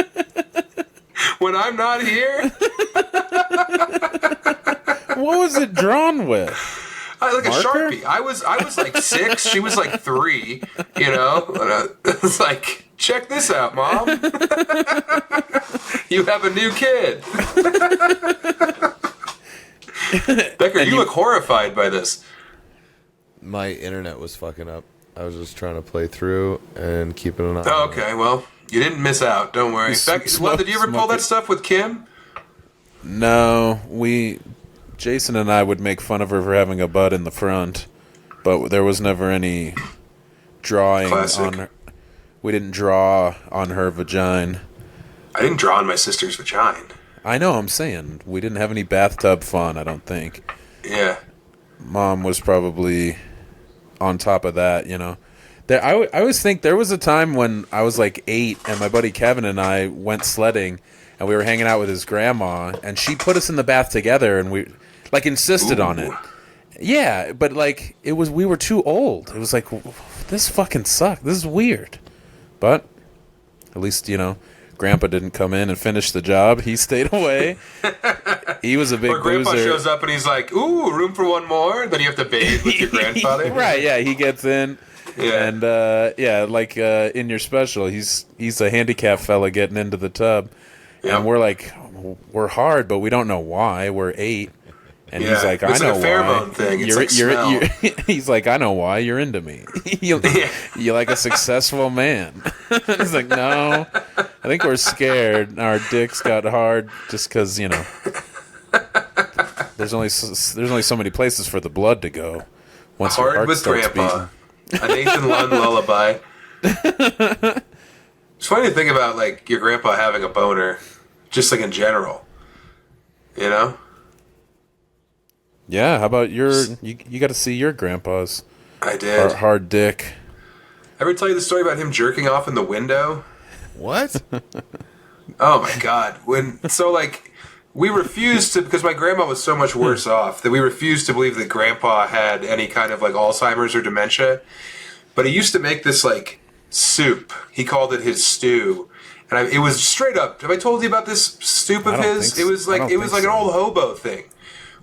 when I'm not here?" What was it drawn with? Like Marker? a Sharpie. I was like 6. She was like 3. You know, and it's like, check this out, Mom. You have a new kid. Becker, you look horrified by this. My internet was fucking up. I was just trying to play through and keeping an eye. Oh, on okay, it. well, you didn't miss out. Don't worry. Becker, did you ever pull that stuff with Kim? No, Jason and I would make fun of her for having a butt in the front, but there was never any drawing on her. We didn't draw on her vagina. I didn't draw on my sister's vagina. I know, I'm saying. We didn't have any bathtub fun, I don't think. Yeah. Mom was probably on top of that, you know. I always think there was a time when I was like 8 and my buddy Kevin and I went sledding and we were hanging out with his grandma and she put us in the bath together and we like insisted on it. Yeah, but like we were too old. It was like, this fucking sucks. This is weird. But at least, you know, Grandpa didn't come in and finish the job. He stayed away. He was a big Or Grandpa boozer. shows up and he's like, "Ooh, room for one more." Then you have to bathe with your grandfather. Right, yeah, he gets in. Yeah. And like in your special, he's a handicapped fella getting into the tub. Yep. And we're like, we're hard, but we don't know why. We're 8. And he's like, it's I know like a pheromone why. thing. It's like smell. He's like, I know why. You're into me. You're like a successful man. He's like, no. I think we're scared. Our dicks got hard just because, you know, there's only so many places for the blood to go. Once your Hard heart with starts Grandpa. beating. A Nathan Lund lullaby. It's funny to think about, like, your grandpa having a boner, just like in general. You know? Yeah, how about you got to see your grandpa's I did. hard dick. Ever tell you the story about him jerking off in the window? What? Oh my god. We refused to, because my grandma was so much worse off, that we refused to believe that Grandpa had any kind of like Alzheimer's or dementia. But he used to make this like soup. He called it his stew. And it was straight up. Have I told you about this soup of his? It was like an old hobo thing.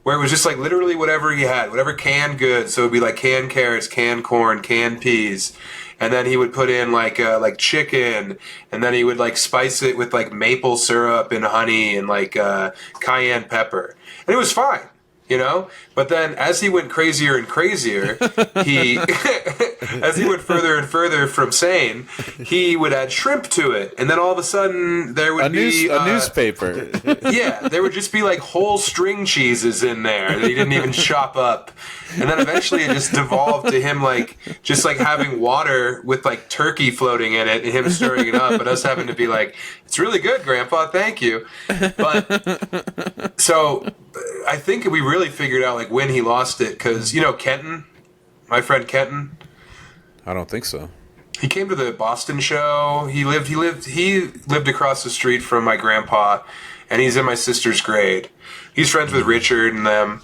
Where it was just like literally whatever he had, whatever canned goods. So it would be like canned carrots, canned corn, canned peas. And then he would put in like chicken, and then he would like spice it with like maple syrup and honey and like cayenne pepper. And it was fine, you know? But then as he went crazier and crazier, as he went further and further from sane, he would add shrimp to it. And then all of a sudden there would be a newspaper. Yeah, there would just be like whole string cheeses in there that he didn't even chop up. And then eventually it just devolved to him like just like having water with like turkey floating in it and him stirring it up, but us having to be like, "It's really good, Grandpa, thank you." But so I think we really figured out like when he lost it, because you know Kenton, my friend Kenton. I don't think so. He came to the Boston show. He lived across the street from my grandpa, and he's in my sister's grade. He's friends with Richard and them.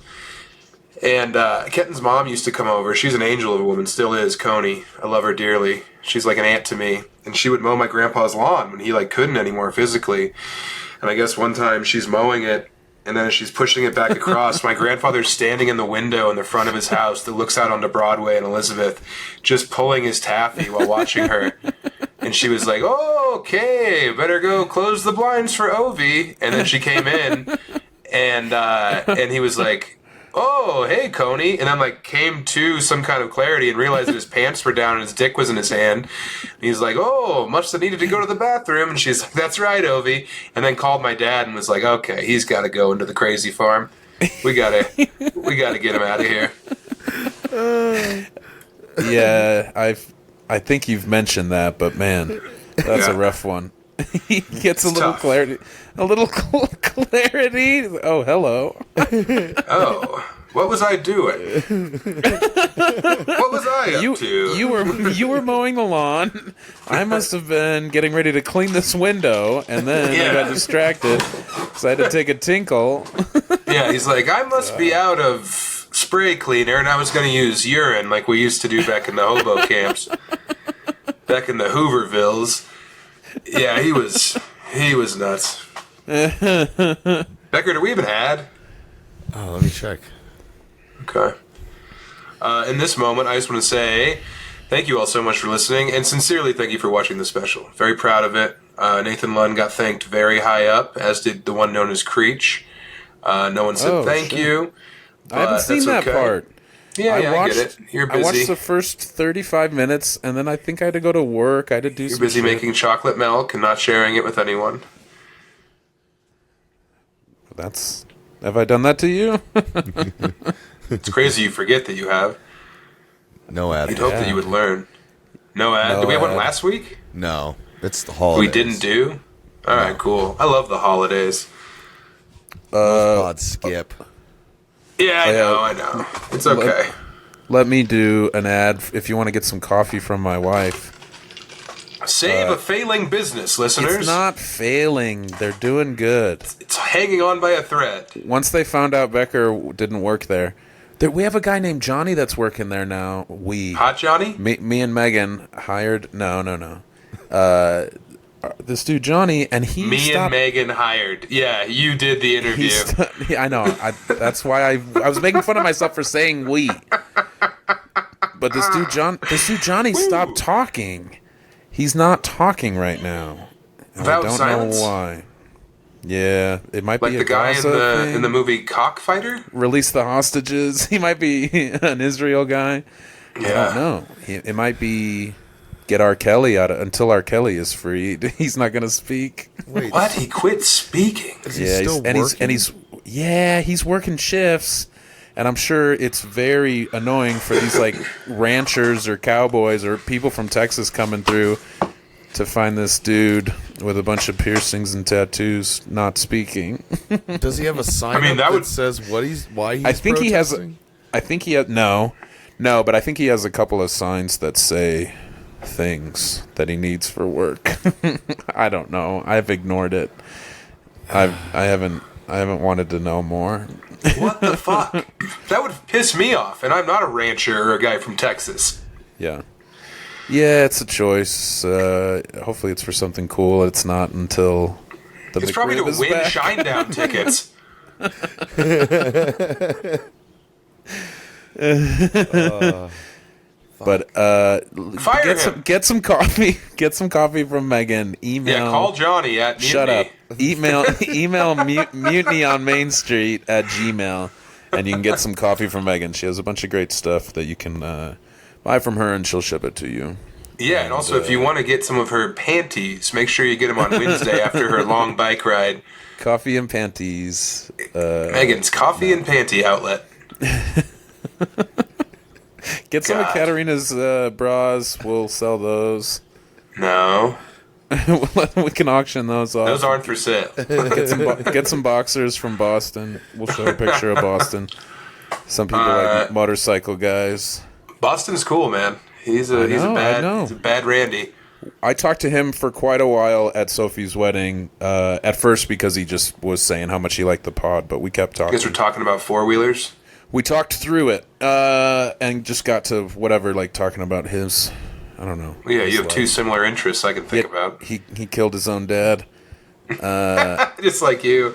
And Kenton's mom used to come over. She's an angel of a woman, still is, Coney. I love her dearly. She's like an aunt to me. And she would mow my grandpa's lawn when he like couldn't anymore physically. And I guess one time she's mowing it, and then as she's pushing it back across, my grandfather's standing in the window in the front of his house that looks out onto Broadway and Elizabeth, just pulling his taffy while watching her. And she was like, "Oh, okay, better go close the blinds for Ovi." And then she came in, and he was like, "Oh, hey, Coney." And then, like, came to some kind of clarity and realized that his pants were down and his dick was in his hand. And he's like, "Oh, must have needed to go to the bathroom." And she's like, "That's right, Ovi." And then called my dad and was like, "Okay, he's got to go into the crazy farm. We gotta get him out of here." Yeah, I think you've mentioned that, but man, that's a rough one. He gets a little tough. clarity. A little clarity. Oh, hello. Oh, what was I doing? What was I up to? You were mowing the lawn. I must have been getting ready to clean this window, and then I got distracted, so I had to take a tinkle. Yeah, he's like, I must be out of spray cleaner, and I was going to use urine like we used to do back in the hobo camps, back in the Hoovervilles. Yeah, he was nuts. Becker, do we have an ad? Oh, let me check. Okay. In this moment, I just want to say thank you all so much for listening, and sincerely thank you for watching the special. Very proud of it. Nathan Lund got thanked very high up, as did the one known as Creech. No one said thank you. I haven't seen that part. Yeah, I get it. You're busy. I watched the first 35 minutes, and then I think I had to go to work. I had to do You're busy making chocolate milk and not sharing it with anyone. Have I done that to you? It's crazy you forget that you have. No ad. You'd hope that you would learn. No ad. Did we have one last week? No. It's the holidays. We didn't do? Alright, cool. I love the holidays. God, Skip. Yeah, I know. It's okay. Let me do an ad if you want to get some coffee from my wife. Save a failing business, listeners. It's not failing. They're doing good. It's hanging on by a thread. Once they found out Becker didn't work there, we have a guy named Johnny that's working there now. Hot Johnny? Me and Megan hired. No. This dude Johnny, and and Megan hired. Yeah, you did the interview. I know. That's why I was making fun of myself for saying we. But this dude Johnny stopped talking. He's not talking right now. Vow Of Silence? Know why. Yeah, it might like be the guy in the movie Cockfighter. Release the hostages. He might be an Israel guy. Yeah. I don't know. It might be get R. Kelly out of until R. Kelly is freed. He's not going to speak. Wait, what? He quit speaking. Is he still working? He's working shifts. And I'm sure it's very annoying for these like ranchers or cowboys or people from Texas coming through to find this dude with a bunch of piercings and tattoos not speaking. Does he have a sign that says why he's protesting? But I think he has a couple of signs that say things that he needs for work. I don't know. I've ignored it. I haven't wanted to know more. What the fuck? That would piss me off, and I'm not a rancher or a guy from Texas. Yeah, it's a choice. Hopefully it's for something cool. It's not until the It's probably to win Shinedown tickets. But get some coffee. Get some coffee from Megan. Email. Yeah, call Johnny at Mutiny. Shut up. Email mutinyonmainstreet at gmail, and you can get some coffee from Megan. She has a bunch of great stuff that you can buy from her, and she'll ship it to you. Yeah, and also if you want to get some of her panties, make sure you get them on Wednesday after her long bike ride. Coffee and panties. Megan's Coffee and Panty Outlet. Get some of Katarina's bras. We'll sell those. No. We can auction those off. Those aren't for sale. Get some boxers from Boston. We'll show a picture of Boston. Some people like motorcycle guys. Boston's cool, man. He's a bad Randy. I talked to him for quite a while at Sophie's wedding. At first because he just was saying how much he liked the pod, but we kept talking. You guys were talking about four-wheelers? We talked through it, and just got to whatever, like talking about his, I don't know. Yeah, you have two similar interests I can think about. He killed his own dad. Just like you.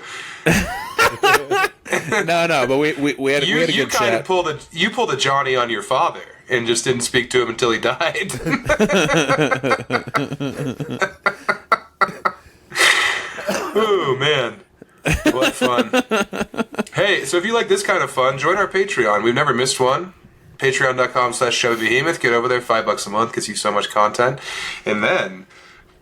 No, but we had a good chat. You pulled a Johnny on your father and just didn't speak to him until he died. Ooh, man. What fun. Hey, so if you like this kind of fun, join our Patreon. We've never missed one. Patreon.com/Chubby Behemoth. Get over there. $5 a month gets you so much content. And then,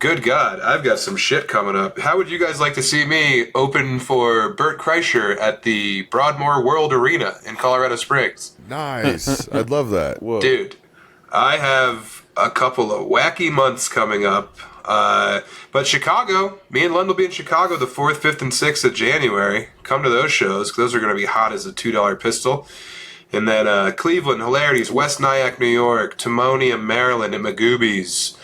good God, I've got some shit coming up. How would you guys like to see me open for Bert Kreischer at the Broadmoor World Arena in Colorado Springs? Nice. I'd love that. Whoa. Dude, I have a couple of wacky months coming up. But Chicago, me and Lund will be in Chicago the 4th, 5th, and 6th of January. Come to those shows, 'cause those are going to be hot as a $2 pistol. And then Cleveland, Hilarities, West Nyack, New York, Timonium, Maryland, and Magoobies.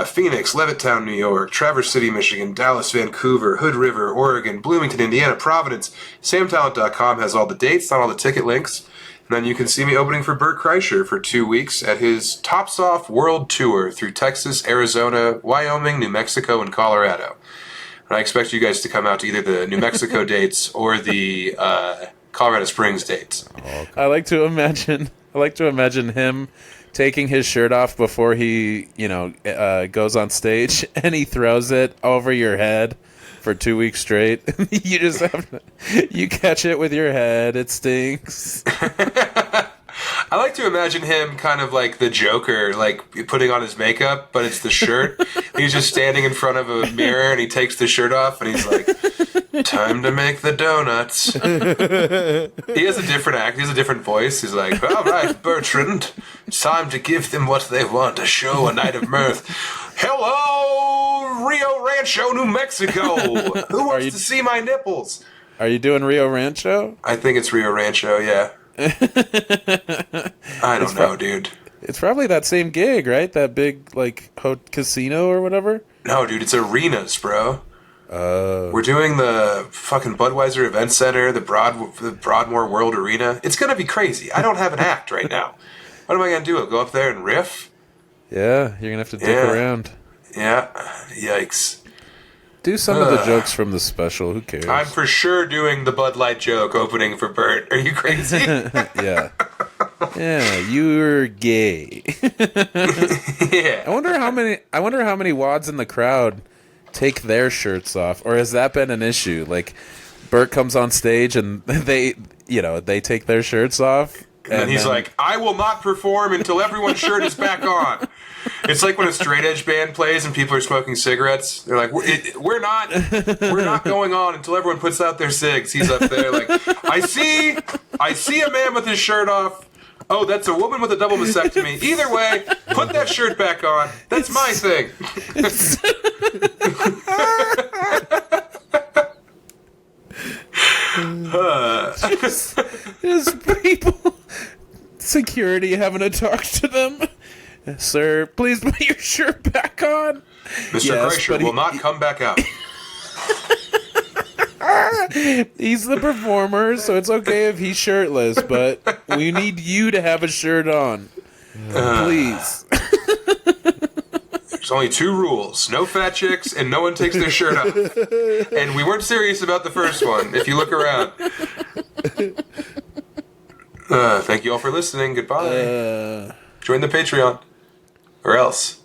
Phoenix, Levittown, New York, Traverse City, Michigan, Dallas, Vancouver, Hood River, Oregon, Bloomington, Indiana, Providence. SamTallent.com has all the dates, not all the ticket links. And then you can see me opening for Bert Kreischer for 2 weeks at his Tops Off World Tour through Texas, Arizona, Wyoming, New Mexico, and Colorado. And I expect you guys to come out to either the New Mexico dates or the Colorado Springs dates. I like to imagine him taking his shirt off before he, goes on stage, and he throws it over your head for 2 weeks straight. You just you catch it with your head. It stings. I like to imagine him kind of like the Joker, like putting on his makeup, but it's the shirt. He's just standing in front of a mirror, and he takes the shirt off, and he's like, "Time to make the donuts." He has a different act. He has a different voice. He's like, "All right, Bertrand, it's time to give them what they want. A show, a night of mirth. Hello, Rio Rancho, New Mexico. Who wants to see my nipples?" Are you doing Rio Rancho? I think it's Rio Rancho, yeah. I don't know, dude. It's probably that same gig, right? That big, casino or whatever? No, dude, it's arenas, bro. We're doing the fucking Budweiser Event Center, the Broadmoor World Arena. It's gonna be crazy. I don't have an act right now. What am I gonna do? Go up there and riff? Yeah, you're gonna have to dick around. Yeah. Yikes. Do some of the jokes from the special. Who cares? I'm for sure doing the Bud Light joke opening for Bert. Are you crazy? Yeah. Yeah, you're gay. Yeah. I wonder how many wads in the crowd take their shirts off, or has that been an issue? Like, Bert comes on stage and they take their shirts off, and he's like, "I will not perform until everyone's shirt is back on." It's like when a straight edge band plays and people are smoking cigarettes. They're like, "We're not going on until everyone puts out their cigs." He's up there like, I see a man with his shirt off. Oh, that's a woman with a double mastectomy. Either way, put that shirt back on. That's my thing. Just people, security having to talk to them. "Sir, please put your shirt back on." Mr. Kreischer will not come back out. He's the performer, so it's okay if he's shirtless, but we need you to have a shirt on. Please. There's only 2 rules. No fat chicks, and no one takes their shirt off. And we weren't serious about the first one, if you look around. Thank you all for listening. Goodbye. Join the Patreon. Or else.